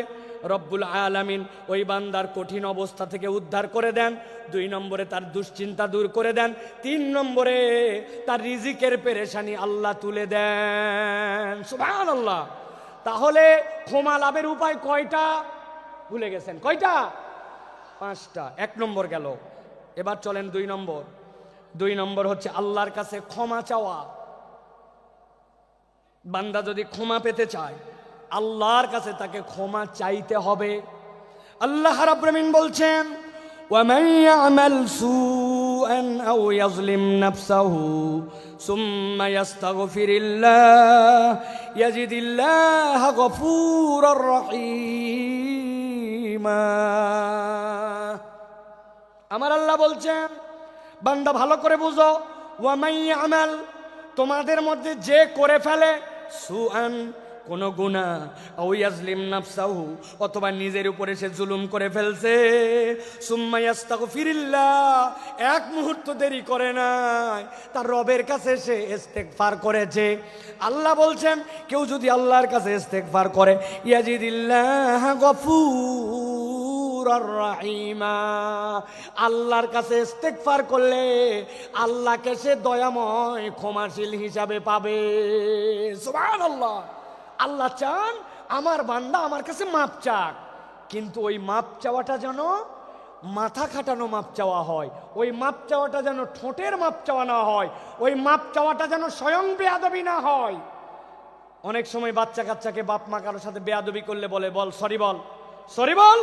রব্বুল আলামিন ওই বান্দার কঠিন অবস্থা থেকে উদ্ধার করে দেন। 2 নম্বরে তার দুশ্চিন্তা দূর করে দেন। 3 নম্বরে তার রিজিকের পেরেশানি আল্লাহ তুলে দেন। সুবহানাল্লাহ। তাহলে ক্ষমা লাভের উপায় কয়টা ভুলে গেছেন? কয়টা? 5টা। 1 নম্বর গেল, এবার চলেন 2 নম্বর। 2 নম্বর হচ্ছে আল্লাহর কাছে ক্ষমা চাওয়া। বান্দা যদি ক্ষমা পেতে চায়, আল্লাহর কাছে তাকে ক্ষমা চাইতে হবে। আল্লাহ রাব্বুল আলামিন বলছেন, وَمَن يَعْمَلْ سُوءًا أَوْ يَظْلِمْ نَفْسَهُ ثُمَّ يَسْتَغْفِرِ اللَّهَ يَجِدِ اللَّهَ غَفُورًا رَحِيمًا। আমার আল্লাহ বলছেন, বান্দা ভালো করে বুঝো, ওয়ামাই আমাল, তোমাদের মধ্যে যে করে ফেলে সুআন কোন গুনাহ, আও ইয়াজলিম নাফসাহু, অথবা নিজের উপরে সে জুলুম করে ফেলছে, সুম্মা ইয়াস্তাগফিরিল্লাহ, এক মুহূর্ত দেরি করে নাই, তার রবের কাছে সে ইস্তেগফার করেছে। আল্লাহ বলছেন কেউ যদি আল্লাহর কাছে ইস্তেগফার করে, ইয়াজিদিল্লাহ গফুরার রাহিমা, আল্লাহর কাছে ইস্তেগফার করলে আল্লাহকে সে দয়াময় ক্ষমাশীল হিসাবে পাবে। সুবহানাল্লাহ। আল্লাহ চান আমার বান্দা আমার কাছে মাপ চাক, কিন্তু ওই মাপ চাওয়াটা যেন মাথা খাটানো মাপ চাওয়া হয়, ওই মাপ চাওয়াটা যেন ঠোঁটের মাপ চাওয়া না হয়, ওই মাপ চাওয়াটা যেন স্বয়ং বেয়াদবি না হয়। অনেক সময় বাচ্চা কাচ্চাকে বাপ মা কারোর সাথে বেয়াদবি করলে বলে, বল সরি, বল সরি, বল।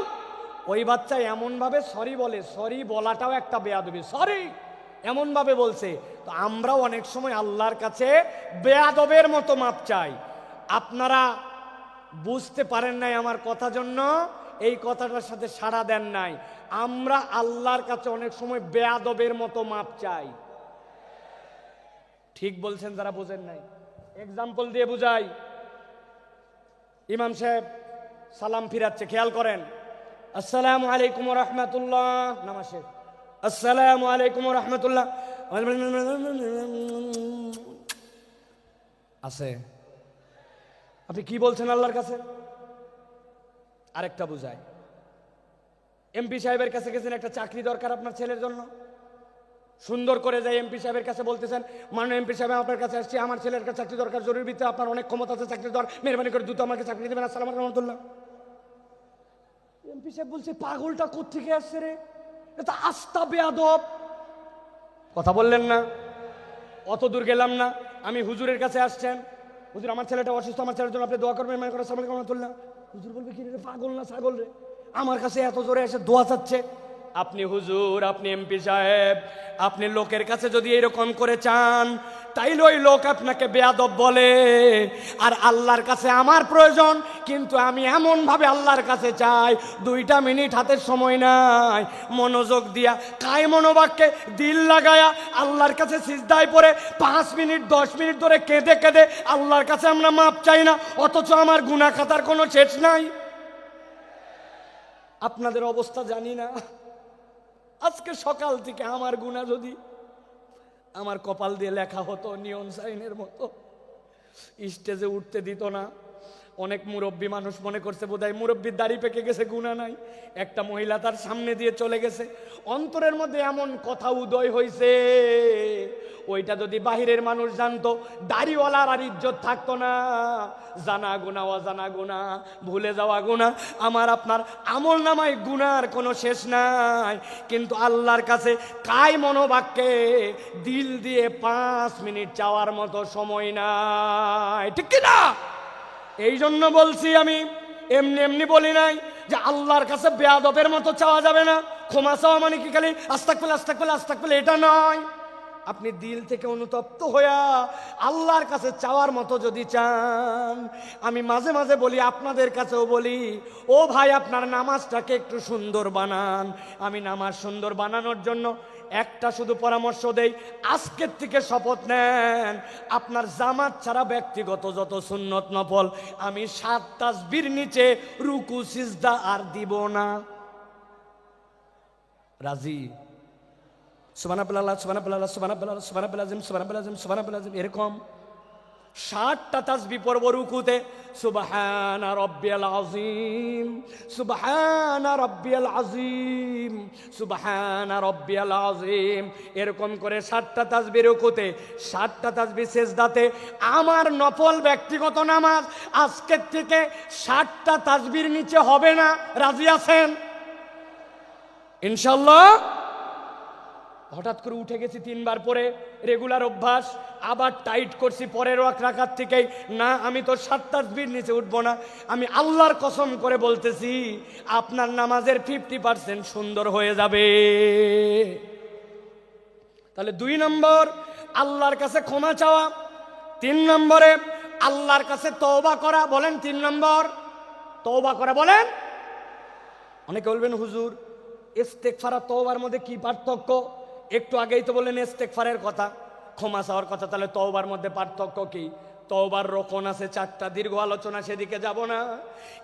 ওই বাচ্চা এমন ভাবে সরি বলে, সরি বলাটাও একটা বেয়াদবি, সরি এমন ভাবে বলছে। তো আমরাও অনেক সময় আল্লাহর কাছে বেয়াদবের মতো মাপ চাই। আপনারা বুঝতে পারেন নাই আমার কথা, জন্য এই কথাটার সাথে সাড়া দেন নাই। আমরা আল্লাহর কাছে অনেক সময় বেয়াদবের মতো মাপ চাই। ঠিক বলছেন যারা বোঝেন নাই। এক্সাম্পল দিয়ে বুঝাই। ইমাম সাহেব সালাম ফিরাচ্ছে, খেয়াল করেন, আসসালামু আলাইকুম ওয়া রাহমাতুল্লাহ, নামাজ শেষ, আসসালামু আলাইকুম ওয়া রাহমাতুল্লাহ আছে। আপনি কি বলছেন আল্লাহর কাছে? আরেকটা বুঝাই। এমপি সাহেবের কাছে গেছেন, একটা চাকরি দরকার আপনার ছেলের জন্য, সুন্দর করে যাই এমপি সাহেবের কাছে বলতেছেন, মাননীয় এমপি সাহেব আপনার কাছে আসছি, আমার ছেলের কাছে চাকরি দরকার, জরুরি ভিত্তিতে আপনার অনেক ক্ষমতা আছে, চাকরি দরকার, মেহরবানি করে দ্রুত আমাকে চাকরি দেবেন, আসসালামু আলাইকুম ওয়া রাহমাতুল্লাহ। এমপি সাহেব বলছে, পাগলটা কোত্থেকে আসছে রে, এটা আস্তা বেয়াদব। কথা বললেন না, অত দূর গেলাম না, আমি হুজুরের কাছে আসছেন, হুজুর আমার ছেলেটা অসুস্থ, আমার ছেলের জন্য আপনি দোয়া করবেন, মেহরবানি করে আসসালামু আলাইকুম ওয়া রাহমাতুল্লাহ। হুজুর বলবে, কি রে পাগল না ছাগল রে, আমার কাছে এত জোরে এসে দোয়া চাচ্ছে। আপনি হুজুর, আপনি এমপি সাহেব, আপনি লোকের কাছে যদি এরকম করে চান, তাইলে ওই লোক আপনাকে বেয়াদব বলে। আর আল্লাহর কাছে আমার প্রয়োজন, কিন্তু আমি এমন ভাবে আল্লাহর কাছে চাই, 2টা মিনিট হাতের সময় নাই, মনোযোগ দিয়া কায় মনোবাক্যে দিল লাগায়া আল্লাহর কাছে সিজদায় পড়ে 5 মিনিট 10 মিনিট ধরে কেঁদে কেঁদে আল্লাহর কাছে আমরা মাপ চাই না, অথচ আমার গুনাহ খাতার কোনো শেষ নাই। আপনাদের অবস্থা জানি না। আজকে সকাল থেকে আমার গুনাহ যদি আমার কপাল দিয়ে লেখা হতো নিয়ন সাইনের মতো, স্টেজে উঠতে দিত না। অনেক মুরব্বী মানুষ মনে করছে বোধহয় মুরব্বীর দাড়ি পেকে গেছে, গুনাহ নাই। একটা মহিলা তার সামনে দিয়ে চলে গেছে, অন্তরের মধ্যে এমন কথা উদয় হয়েছে, ওইটা যদি বাহিরের মানুষ জানতো, দাড়িওয়ালার আর ইজ্জত থাকতো না। জানা গুনাহ, অজানা গুনাহ, ভুলে যাওয়া গুনাহ, আমার আপনার আমল নামায় গুনার কোনো শেষ নাই। কিন্তু আল্লাহর কাছে কায় মনোবাক্যে দিল দিয়ে 5 মিনিট চাওয়ার মতো সময় নাই, ঠিক কি না? এই জন্য বলছি, আমি এমনি এমনি বলি নাই যে আল্লাহর কাছে বেয়াদবের মতো চাওয়া যাবে না। ক্ষমা চাওয়া মানে কি খালি আস্তাগফিরুল্লাহ আস্তাগফিরুল্লাহ আস্তাগফিরুল্লাহ, এটা নয়। আপনি দিল থেকে অনুতপ্ত হইয়া আল্লাহর কাছে চাওয়ার মতো যদি চান, আমি মাঝে মাঝে বলি, আপনাদের কাছেও বলি, ও ভাই আপনার নামাজটাকে একটু সুন্দর বানান। আমি নামাজ সুন্দর বানানোর জন্য একটা শুধু পরামর্শ দেই, আজকের থেকে শপথ নেন, আপনার জামাত ছাড়া ব্যক্তিগত যত সুন্নত নফল আমি 7 তাসবির নিচে রুকু সিজদা আর দিব না। রাজি? সুবহানাল্লাহ সুবহানাল্লাহ সুবহানাল্লাহ সুবহানাল্লাহ সুবহানাল্লাহ সুবহানাল্লাহ, এরকম 60টা তাসবিহ পড়ব রুকুতে, সুবহানা রাব্বিয়াল আযীম সুবহানা রাব্বিয়াল আযীম সুবহানা রাব্বিয়াল আযীম, এরকম করে 60টা তাসবিহ রুকুতে, 60টা তাসবিহ সিজদাতে। আমার নফল ব্যক্তিগত নামাজ আজকের থেকে 60টা তাসবির নিচে হবে না। রাজি আছেন ইনশাআল্লাহ? হঠাৎ করে উঠে গেছি 3 বার পরে, রেগুলার অভ্যাস, আবার টাইট করছি পরের রাকাত থেকেই, না আমি তো 7 তাসবির নিচে উঠবো না। আমি আল্লাহর কসম করে বলতেছি, আপনার নামাজের 50% সুন্দর হয়ে যাবে। তাহলে 2 নম্বর আল্লাহর কাছে ক্ষমা চাওয়া, 3 নম্বরে আল্লাহর কাছে তওবা করা। বলেন 3 নম্বর তওবা করা, বলেন। অনেকে বলবেন হুজুর ইস্তেগফার আর তওবার মধ্যে কি পার্থক্য? একটু আগেই তো বললেন ইস্তেগফারের কথা, ক্ষমা চাওয়ার কথা, তাহলে তওবার মধ্যে পার্থক্য কি? তওবার রকন আছে 4টা, দীর্ঘ আলোচনা সেদিকে যাব না।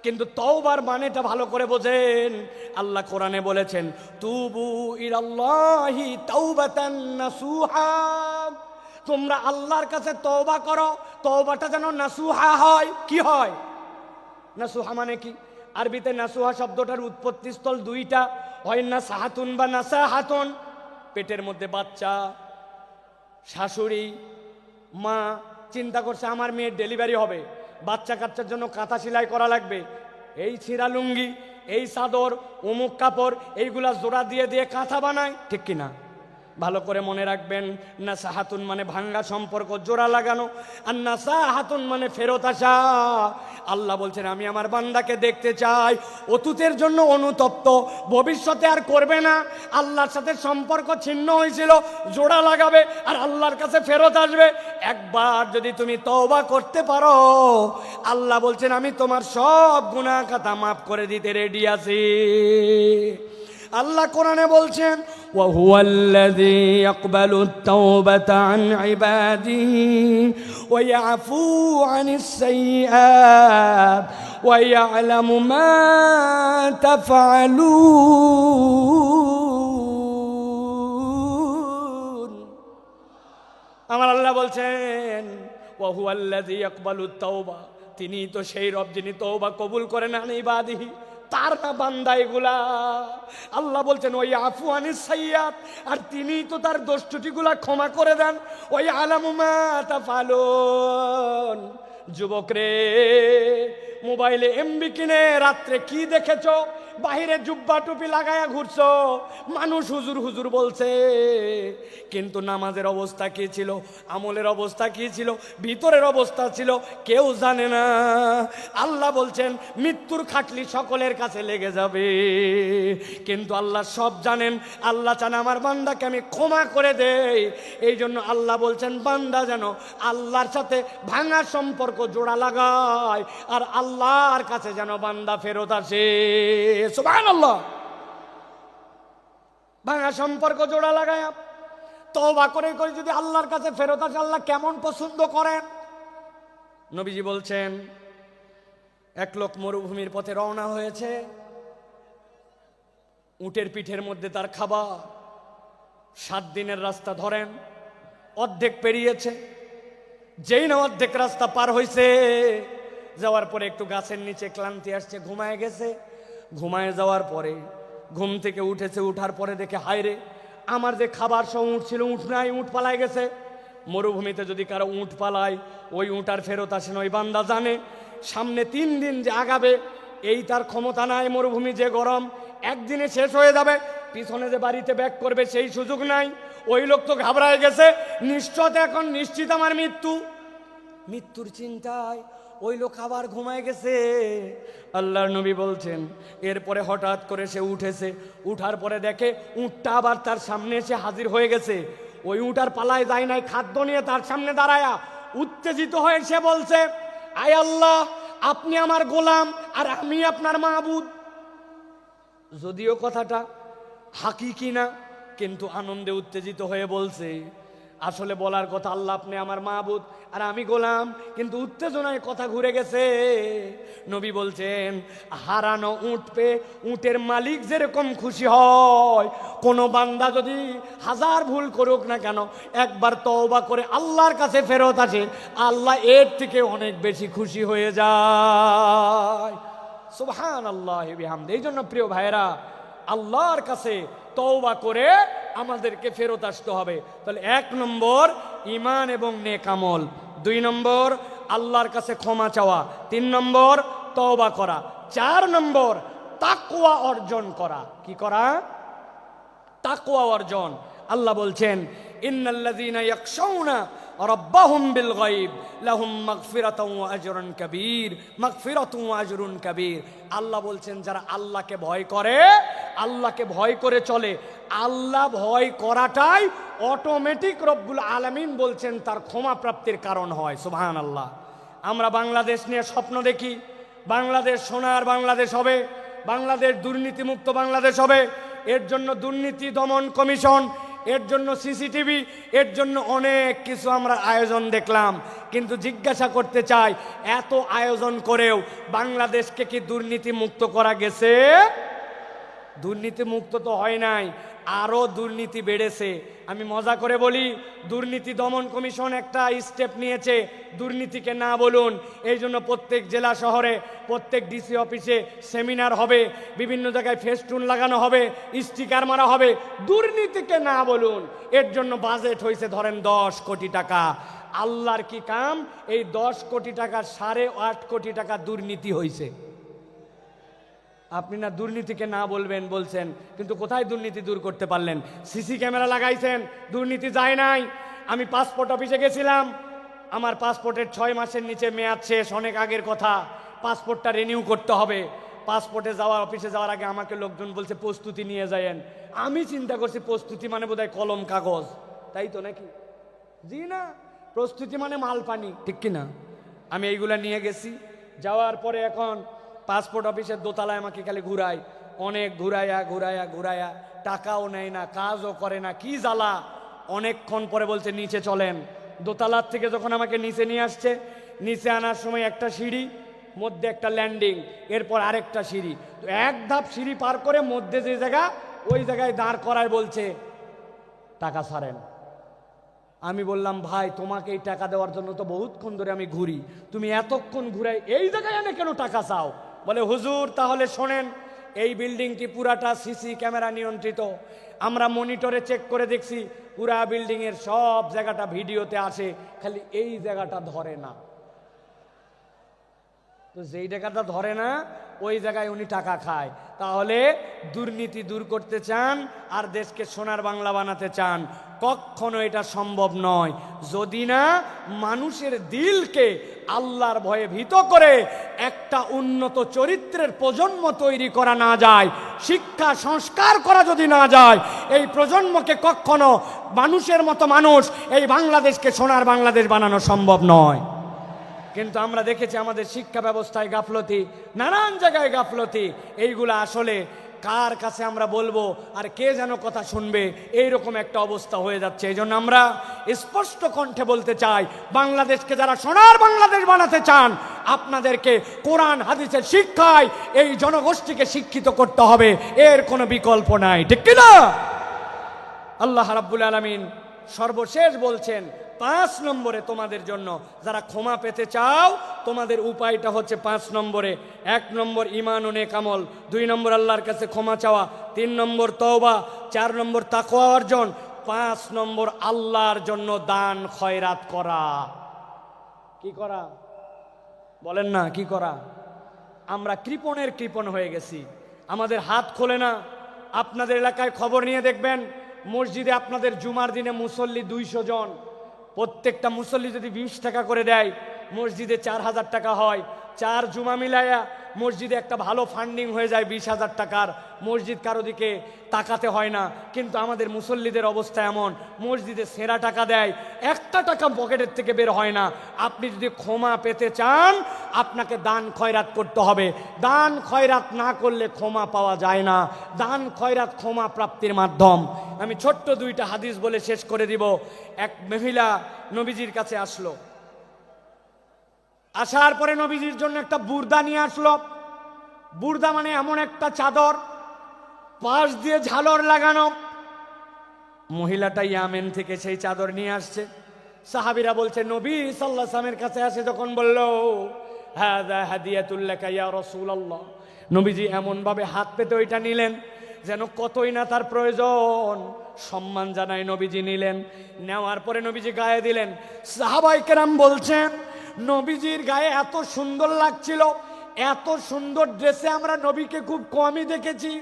কিন্তু তওবার মানেটা ভালো করে বোঝেন। আল্লাহ কোরআনে বলেছেন তুবু ইলাল্লাহি তাওবাতান নাসুহা, তোমরা আল্লাহর কাছে তওবা করো, তওবাটা যেন নাসুহা হয়। কি হয় নাসুহা মানে কি? আরবিতে নাসুহা শব্দটার উৎপত্তি স্থল 2টা, হয় নাসাহাতুন বা নাসাহাতুন। পেটের মধ্যে বাচ্চা, শাশুড়ি মা চিন্তা করছে আমার মেয়ের ডেলিভারি হবে, বাচ্চা কাচ্চার জন্য কাঁথা সেলাই করা লাগবে, এই ছিঁড়া লুঙ্গি, এই চাদর, অমুক কাপড়, এইগুলা জোড়া দিয়ে দিয়ে কাঁথা বানায়, ঠিক কিনা? ভালো করে মনে রাখবেন, নাসাহাতুন মানে ভাঙ্গা সম্পর্ক জোড়া লাগানো, আর নাসাহাতুন মানে ফেরত আসা। আল্লাহ বলছেন আমি আমার বান্দাকে দেখতে চাই অতীতের জন্য অনুতপ্ত, ভবিষ্যতে আর করবে না, আল্লাহর সাথে সম্পর্ক ছিন্ন হয়েছিল জোড়া লাগাবে আর আল্লাহর কাছে ফেরত আসবে। একবার যদি তুমি তওবা করতে পারো, আল্লাহ বলছেন আমি তোমার সব গুনাহ খাতা মাফ করে দিতে রেডি আছি। আল্লাহ কোরআনে বলছেন ওয়া হুয়াল্লাযী ইয়াকবালুত তাওবাতা আন ইবাদিহি ওয়া ইয়াফু আনিস সাইয়্যাত ওয়া ইয়ালামু মা তাফআলুন। আমার আল্লাহ বলছেন ওয়া হুয়াল্লাযী ইয়াকবালুত তাওবা, তিনি তো সেই রব যিনি তওবা কবুল করেন আন ইবাদিহি, তার না বান্দা এগুলা। আল্লাহ বলছেন ওই আফু আনিস সাইয়্যাত, আর তিনি তো তার দোষ ত্রুটিগুলা ক্ষমা করে দেন। ওই আলামু মা তাফালুন। যুবক রে, মোবাইলে এমবি কিনে রাত্রে কি দেখেছো? বাহিরে জুব্বা টুপি লাগায়া ঘুরছো, মানুষ হুজুর হুজুর বলছে, কিন্তু নামাজের অবস্থা কি ছিল, আমলের অবস্থা কি ছিল, ভিতরের অবস্থা ছিল কেউ জানে না। আল্লাহ বলছেন মৃত্যুর খাটলি সকলের কাছে লেগে যাবে, কিন্তু আল্লাহ সব জানেন। আল্লাহ চান আমার বান্দাকে আমি ক্ষমা করে দেই। এই জন্য আল্লাহ বলছেন বান্দা যেন আল্লাহর সাথে ভাঙা সম্পর্ক জোড়া লাগায়, আর আল্লাহর কাছে যেন বান্দা ফেরত আসে। সুবহানাল্লাহ। ভাঙা সম্পর্ক জোড়া লাগায় তওবা করে করে যদি আল্লাহর কাছে ফেরত আসে, আল্লাহ কেমন পছন্দ করেন। নবীজি বলছেন এক লোক মরুভূমির পথে রওনা হয়েছে, উটের পিঠের মধ্যে তার খাবার, 7 দিনের রাস্তা ধরেন, অর্ধেক পেরিয়েছে। যেই না অর্ধেক রাস্তা পার হয়েছে, যাওয়ার পরে একটু গাছের নিচে ক্লান্তি আসছে, ঘুমায় গেছে। ঘুমায় যাওয়ার পরে ঘুম থেকে উঠেছে, উঠার পরে দেখে হায়রে আমার যে খাবার সব উঠ ছিল, উঠ নাই, উঠ পালায় গেছে। মরুভূমিতে যদি কারো উঠ পালায়, ওই উঠ আর ফেরত আসে না। ওই বান্দা জানে সামনে 3 দিন যে আগাবে এই তার ক্ষমতা নাই, মরুভূমি যে গরম, একদিনে শেষ হয়ে যাবে, পিছনে যে বাড়িতে ব্যাক করবে সেই সুযোগ নাই। ওই লোক তো ঘাবড়ায় গেছে, নিশ্চয়তা এখন নিশ্চিত আমার মৃত্যু। মৃত্যুর চিন্তায় ওই লোক আবার ঘুমায় গেছে। আল্লাহর নবী বলছেন এরপরে হঠাৎ করে সে উঠেছে, উঠার পরে দেখে উটটা আবার তার সামনে এসে হাজির হয়ে গেছে। ওই উটার পালায় যায় নাই, খাদ্য নিয়ে তার সামনে দাঁড়ায়া উত্তেজিত হয়ে সে বলছে আয় আল্লাহ, আপনি আমার গোলাম আর আমি আপনার মাবুদ। যদিও কথাটা হাকিকি না, কিন্তু আনন্দে উত্তেজিত হয়ে বলছে। আসলে বলার কথা আল্লাহ আপনি আমার মাবুদ আর আমি গোলাম, কিন্তু উত্তেজনায় কথা ঘুরে গেছে। নবী বলছেন হারানো উট পেয়ে উটের মালিক যেরকম খুশি হয়, কোন বান্দা যদি 1000 ভুল করুক না কেন, একবার তওবা করে আল্লাহর কাছে ফেরত আসে, আল্লাহ এর থেকে অনেক বেশি খুশি হয়ে যায়। সুবহানাল্লাহি বিহামদি। এই জন্য প্রিয় ভাইরা, আল্লাহর কাছে তওবা করে আমাদেরকে ফেরত আসতে হবে। তাহলে 1 নম্বর ঈমান এবং নেক আমল, 2 নম্বর আল্লাহর কাছে ক্ষমা চাওয়া, 3 নম্বর তওবা করা, 4 নম্বর তাকওয়া অর্জন করা। কি করা? তাকওয়া অর্জন। আল্লাহ বলছেন ইন্নাল্লাযীনা ইয়াখশাউনা রাব্বাহুম বিল গায়ব লাহুম মাগফিরাতুন ওয়া আজরুন কাবীর, মাগফিরাতুন ওয়া আজরুন কাবীর। আল্লাহ বলছেন যারা আল্লাহকে ভয় করে, আল্লাহকে ভয় করে চলে, আল্লাহ ভয় করাটাই অটোমেটিক রব্বুল আলামিন বলছেন তার ক্ষমা প্রাপ্তির কারণ হয়। সুবহানাল্লাহ। আমরা বাংলাদেশ নিয়ে স্বপ্ন দেখি, বাংলাদেশ সোনার বাংলাদেশ হবে, বাংলাদেশ দুর্নীতিমুক্ত বাংলাদেশ হবে। এর জন্য দুর্নীতি দমন কমিশন এর জন্য সিসিটিভি, এর জন্য অনেক কিছু আমরা আয়োজন দেখলাম। কিন্তু জিজ্ঞাসা করতে চাই, এত আয়োজন করেও বাংলাদেশকে কি দুর্নীতি মুক্ত করা গেছে? দুর্নীতি মুক্ত তো হয় নাই, আরো দুর্নীতি বেড়েছে। আমি মজা করে বলি, দুর্নীতি দমন কমিশন একটা স্টেপ নিয়েছে, দুর্নীতিকে না বলুন। এই জন্য প্রত্যেক জেলা শহরে, প্রত্যেক ডিসি অফিসে সেমিনার হবে, বিভিন্ন জায়গায় ফেস্টুন লাগানো হবে, স্টিকার মারা হবে, দুর্নীতিকে না বলুন। এর জন্য বাজেট হয়েছে ধরেন 10 কোটি টাকা। আল্লাহর কি কাম, এই 10 কোটি টাকার 8.5 কোটি টাকা দুর্নীতি হয়েছে। আপনি না দুর্নীতিকে না বলবেন বলছেন, কিন্তু কোথায় দুর্নীতি দূর করতে পারলেন? সিসি ক্যামেরা লাগাইছেন, দুর্নীতি যায় নাই। আমি পাসপোর্ট অফিসে গেছিলাম, আমার পাসপোর্টের 6 মাসের নিচে মেয়াদ শেষ, অনেক আগের কথা। পাসপোর্টটা রিনিউ করতে হবে। পাসপোর্টে যাওয়ার, অফিসে যাওয়ার আগে আমাকে লোকজন বলছে প্রস্তুতি নিয়ে যায়েন। আমি চিন্তা করছি প্রস্তুতি মানে বোধহয় কলম কাগজ, তাই তো নাকি? জি না, প্রস্তুতি মানে মাল পানি, ঠিক কিনা? আমি এইগুলা নিয়ে গেছি। যাওয়ার পরে এখন পাসপোর্ট অফিসের দোতলায় আমাকে খালি ঘুরায়, অনেক ঘুরায়া টাকাও নেয় না, কাজও করে না, কি জ্বালা। অনেকক্ষণ পরে বলছে নিচে চলেন। দোতলার থেকে যখন আমাকে নিচে নিয়ে আসছে, নিচে আনার সময় একটা সিঁড়ি, মধ্যে একটা ল্যান্ডিং, এরপর আরেকটা সিঁড়ি। তো এক ধাপ সিঁড়ি পার করে মধ্যে যে জায়গা, ওই জায়গায় দাঁড় করায় বলছে টাকা ছাড়েন। আমি বললাম, ভাই তোমাকে এই টাকা দেওয়ার জন্য তো বহুতক্ষণ ধরে আমি ঘুরি, তুমি এতক্ষণ ঘুরাই এই জায়গায় এনে কেন টাকা চাও? বলে হুজুর তাহলে শোনেন, এই বিল্ডিংটি পুরাটা সিসি ক্যামেরা নিয়ন্ত্রিত। আমরা মনিটরে চেক করে দেখছি, পুরা বিল্ডিংয়ের সব জায়গাটা ভিডিওতে আসে, খালি এই জায়গাটা ধরে না। তো যেই জায়গাটা ধরে না ওই জায়গায় উনি টাকা খায়। তাহলে দুর্নীতি দূর করতে চান আর দেশকে সোনার বাংলা বানাতে চান, কখনো এটা সম্ভব নয় যদি না মানুষের দিলকে আল্লাহর ভয়ে ভীত করে একটা উন্নত চরিত্রের প্রজন্ম তৈরি করা না যায়, শিক্ষা সংস্কার করা যদি না যায়, এই প্রজন্মকে কখনো মানুষের মতো মানুষ এই বাংলাদেশকে সোনার বাংলাদেশ বানানো সম্ভব নয়। কিন্তু আমরা দেখেছি আমাদের শিক্ষা ব্যবস্থায় গাফলতি, নানান জায়গায় গাফলতি। এইগুলা আসলে কার কাছে আমরা বলবো আর কে যেন কথা শুনবে, এইরকম একটা অবস্থা হয়ে যাচ্ছে। এই জন্য আমরা স্পষ্ট কণ্ঠে বলতে চাই, বাংলাদেশকে যারা সোনার বাংলাদেশ বানাতে চান, আপনাদেরকে কোরআন হাদিসের শিক্ষায় এই জনগোষ্ঠীকে শিক্ষিত করতে হবে, এর কোনো বিকল্প নাই, ঠিক কিনা? আল্লাহ রাব্বুল আলামিন সর্বশেষ বলছেন 5 নম্বরে তোমাদের জন্য, যারা ক্ষমা পেতে চাও তোমাদের উপায়টা হচ্ছে 5 নম্বরে। 1 নম্বর ঈমান ও নেক আমল, 2 নম্বর আল্লাহর কাছে ক্ষমা চাওয়া, 3 নম্বর তওবা, 4 নম্বর তাকওয়া অর্জন, 5 নম্বর আল্লাহর জন্য দান খয়রাত করা। কি করা বলেন না, কি করা? আমরা কৃপণের কৃপণ হয়ে গেছি, আমাদের হাত খোলে না। আপনাদের এলাকায় খবর নিয়ে দেখবেন, মসজিদে আপনাদের জুমার দিনে মুসল্লি 200 জন, প্রত্যেকটা মুসল্লি যদি 20 টাকা করে দেয়, মসজিদে 4000 টাকা হয়। 4 জুমা মিলায়া মসজিদে একটা ভালো ফান্ডিং হয়ে যায় 20,000 টাকার। মসজিদ কারো দিকে তাকাতে হয় না। কিন্তু আমাদের মুসল্লিদের অবস্থা এমন, মসজিদে সেরা টাকা দেয়, একটা টাকা পকেটের থেকে বের হয় না। আপনি যদি ক্ষমা পেতে চান, আপনাকে দান খয়রাত করতে হবে। দান খয়রাত না করলে ক্ষমা পাওয়া যায় না। দান খয়রাত ক্ষমা প্রাপ্তির মাধ্যম। আমি ছোট্ট 2টা হাদিস বলে শেষ করে দিব। এক মহিলা নবীজির কাছে আসলো, আসার পরে নবীজির জন্য একটা বুর্দা নিয়ে আসলো। বুর্দা মানে এমন একটা চাদর, পাশ দিয়ে ঝালর লাগানো। মহিলাটা ইয়ামেন থেকে সেই চাদর নিয়ে আসছে। সাহাবীরা বলছে, নবী সাল্লাল্লাহু আলাইহি ওয়াসাল্লামের কাছে আসে যখন বলল, হাযা হাদিয়াতুল লাকা ইয়া রাসূলুল্লাহ, নবীজি এমন ভাবে হাত পেতে ওইটা নিলেন যেন কতই না তার প্রয়োজন। সম্মান জানায় নবীজি নিলেন। নেওয়ার পরে নবীজি গায়ে দিলেন। সাহাবায়ে কেরাম বলছেন, নবীজির গায়ে এত সুন্দর লাগছিল, এত সুন্দর ড্রেসে আমরা নবীকে খুব কমই দেখেছি।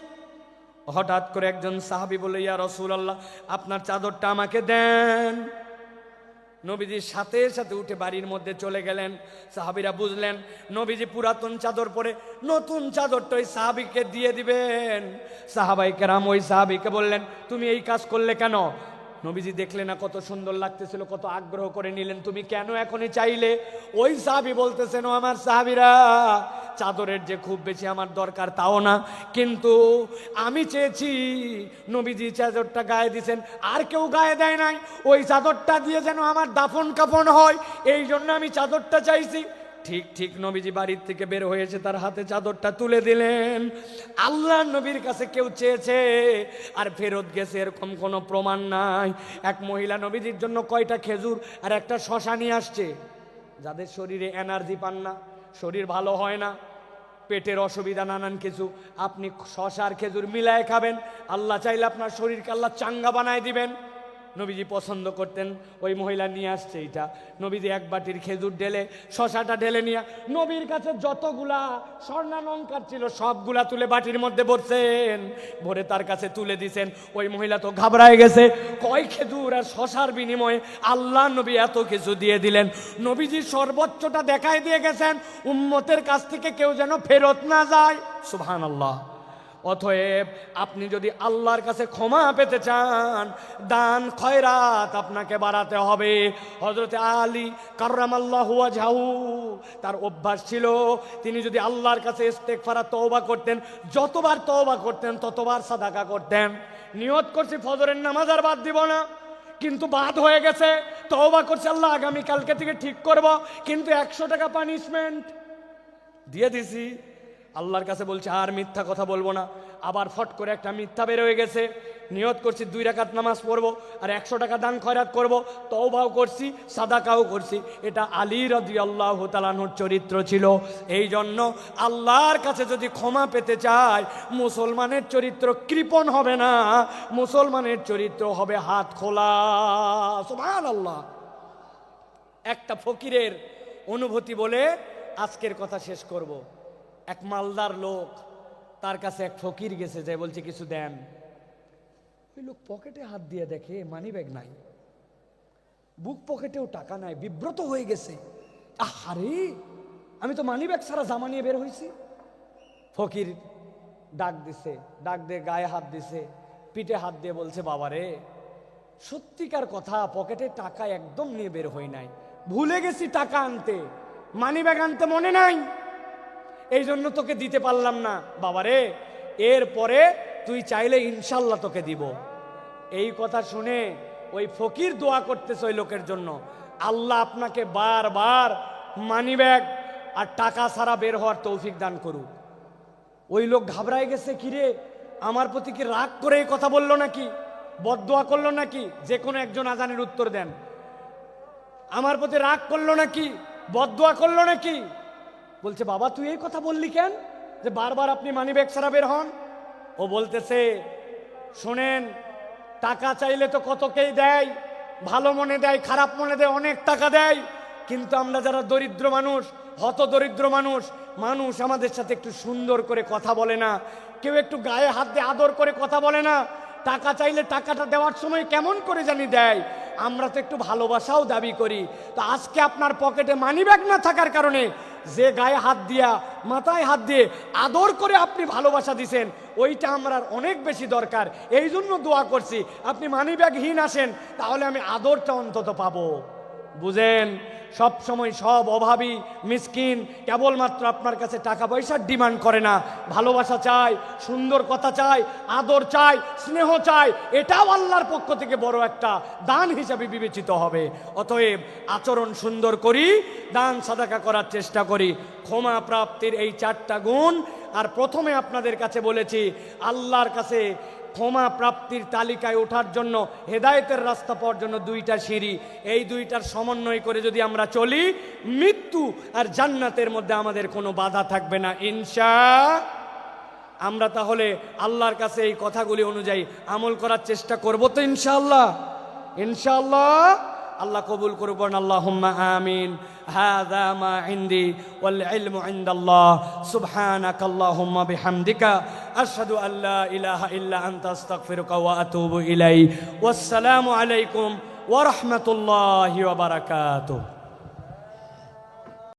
হঠাৎ করে একজন সাহাবী বলে, ইয়া রাসূলুল্লাহ, আপনার চাদরটা আমাকে দেন। নবীজির সাথে সাথে উঠে বাড়ির মধ্যে চলে গেলেন। সাহাবীরা বুঝলেন নবীজি পুরাতন চাদর পরে নতুন চাদরটা ওই সাহাবীকে দিয়ে দিবেন। সাহাবায়ে কেরাম ওই সাহাবীকে বললেন, তুমি এই কাজ করলে কেন? নবীজি দেখলে না কত সুন্দর লাগতেছিল, কত আগ্রহ করে নিলেন। তুমি কেন এখনই চাইলে? ওই সাহাবী বলতেছেন, ও আমার সাহাবীরা, চাদরের যে খুব বেশি আমার দরকার তাও না, কিন্তু আমি চেয়েছি নবীজি চাদরটা গায়ে দিয়েছেন, আর কেউ গায়ে দেয় নাই, ওই চাদরটা দিয়ে যেন আমার দাফন কাফন হয়, এই জন্য আমি চাদরটা চাইছি। ঠিক ঠিক নবীজি বাড়ির থেকে বের হয়েছে, তার হাতে চাদরটা তুলে দিলেন। আল্লাহ নবীর কাছে কেউ চেয়েছে আর ফেরত গেছে এরকম কোনো প্রমাণ নাই। এক মহিলা নবীজির জন্য কয়টা খেজুর আর একটা শশা নিয়ে আসছে। যাদের শরীরে এনার্জি পান না, শরীর ভালো হয় না, পেটের অসুবিধা নানান কিছু, আপনি শশা আর খেজুর মিলায় খাবেন, আল্লাহ চাইলে আপনার শরীরকে আল্লাহ চাঙ্গা বানায় দিবেন। নবীজি পছন্দ করতেন, ওই মহিলা নিয়ে আসছে এটা। নবীজি এক বাটির খেজুর ঢেলে শশাটা ঢেলে নিয়ে নবীর কাছে যতগুলা স্বর্ণালঙ্কার ছিল সবগুলা তুলে বাটির মধ্যে ভরছেন, ভরে তার কাছে তুলে দিছেন। ওই মহিলা তো ঘাবড়ায় গেছে, কয় খেজুর আর শশার বিনিময়ে আল্লাহ নবী এত কিছু দিয়ে দিলেন। নবীজি সর্বোচ্চটা দেখাই দিয়ে গেছেন, উম্মতের কাছ থেকে কেউ যেন ফেরত না যায়। সুবহানাল্লাহ। অতএব আপনি যদি আল্লাহর কাছে ক্ষমা পেতে চান, দান খয়রাত আপনাকে বাড়াতে হবে। হযরত আলী কাররামাল্লাহু ওয়াজহাহু, তার অভ্যাস ছিল, তিনি যদি আল্লাহর কাছে ইস্তেগফার তওবা করতেন, যতবার তওবা করতেন ততবার সাদাকা করতেন। নিয়ত করছি ফজরের নামাজ আর বাদ দিব না, কিন্তু বাদ হয়ে গেছে। তওবা করছে, আল্লাহ আগামী কালকে থেকে ঠিক করব, কিন্তু 100 টাকা পানিশমেন্ট দিয়ে দিছি। আল্লাহর কাছে বলছে আর মিথ্যা কথা বলবো না, আবার ফট করে একটা মিথ্যা বের হয়ে গেছে। নিয়ত করছি 2 রাকাত নামাজ পড়বো আর 100 টাকা দান খয়রাত করব, তওবাও করছি, সাদাকাও করছি। এটা আলী রাদিয়াল্লাহু তাআলা আনহুর চরিত্র ছিল। এই জন্য আল্লাহর কাছে যদি ক্ষমা পেতে চায়, মুসলমানের চরিত্র কৃপণ হবে না, মুসলমানের চরিত্র হবে হাত খোলা। সুবহানাল্লাহ। একটা ফকিরের অনুভূতি বলে আজকের কথা শেষ করব। এক মালদার লোক, তার কাছে এক ফকির গেছে, যে বলছে কিছু দেন। ওই লোক পকেটে হাত দিয়ে দেখে মানি ব্যাগ নাই, বুক পকেটেও টাকা নাই, বিব্রত হয়ে গেছে। আরে আমি তো মানি ব্যাগ ছাড়া জামা নিয়ে বের হয়েছি। ফকির ডাক দিছে, ডাক দিয়ে গায়ে হাত দিছে, পিঠে হাত দিয়ে বলছে, বাবারে সত্যিকার কথা, পকেটে টাকা একদম নিয়ে বের হই নাই, ভুলে গেছি টাকা আনতে, মানি ব্যাগ আনতে মনে নাই, এই জন্য তোকে দিতে পারলাম না। বাবারে এরপরে তুই চাইলে ইনশাল্লাহ তোকে দিব। এই কথা শুনে ওই ফকির দোয়া করতেছে ওই লোকের জন্য, আল্লাহ আপনাকে বারবার মানি ব্যাগ আর টাকা ছাড়া বের হওয়ার তৌফিক দান করুক। ওই লোক ঘাবড়ায় গেছে, কিরে আমার প্রতি কি রাগ করে এই কথা বললো নাকি, বদদোয়া করলো নাকি? যে কোনো একজন আজানের উত্তর দেন। আমার প্রতি রাগ করলো নাকি, বদদোয়া করলো নাকি? বলছে, বাবা তুই এই কথা বললি কেন, যে বারবার আপনি মানি ব্যাগ ছাড়া বের হন? ও বলতেছে, শোনেন, টাকা চাইলে তো কতকেই দেয়, ভালো মনে দেয়, খারাপ মনে দেয়, অনেক টাকা দেয়, কিন্তু আমরা যারা দরিদ্র মানুষ, হত দরিদ্র মানুষ, মানুষ আমাদের সাথে একটু সুন্দর করে কথা বলে না, কেউ একটু গায়ে হাত দিয়ে আদর করে কথা বলে না, টাকা চাইলে টাকাটা দেওয়ার সময় কেমন করে জানি দেয়। আমরা তো একটু ভালোবাসাও দাবি করি। তো আজকে আপনার পকেটে মানি ব্যাগ না থাকার কারণে যে গায়ে হাত দিয়া, মাথায় হাত দিয়ে আদর করে আপনি ভালোবাসা দিছেন, ওইটা আমার অনেক বেশি দরকার। এই জন্য দোয়া করছি, আপনি মানি ব্যাগহীন আসেন, তাহলে আমি আদরটা অন্তত পাবো। বুঝেন, সব সময় সব অভাবী মিসকিন কেবলমাত্র আপনার কাছে টাকা পয়সার ডিমান্ড করে না, ভালোবাসা চায়, সুন্দর কথা চায়, আদর চায়, স্নেহ চায়। এটাও আল্লাহর পক্ষ থেকে বড় একটা দান হিসাবে বিবেচিত হবে। অতএব আচরণ সুন্দর করি, দান সাদাকা করার চেষ্টা করি। ক্ষমা প্রাপ্তির এই 4টা গুণ। আর প্রথমে আপনাদের কাছে বলেছি, আল্লাহর কাছে ক্ষমা প্রাপ্তির তালিকায় ওঠার জন্য, হেদায়েতের রাস্তা পাওয়ার জন্য 2টা সিঁড়ি। এই 2টার সমন্বয় করে যদি আমরা চলি, মৃত্যু আর জান্নাতের মধ্যে আমাদের কোনো বাধা থাকবে না ইনশাআল্লাহ। আমরা তাহলে আল্লাহর কাছে এই কথাগুলি অনুযায়ী আমল করার চেষ্টা করব তো ইনশাআল্লাহ। ইনশাআল্লাহ আল্লাহ কবুল করুন। আল্লাহুম্মা আমিন। হাযা মা ইনদি ওয়াল ইলমু ইনদাল্লাহ। সুবহানাকাল্লাহুম্মা বিহামদিকা আশহাদু আল্লা ইলাহা ইল্লা আনতা আস্তাগফিরুকা ওয়া আতুবু ইলাইক। ওয়াসসালামু আলাইকুম ওয়া রাহমাতুল্লাহি ওয়া বারাকাতুহু।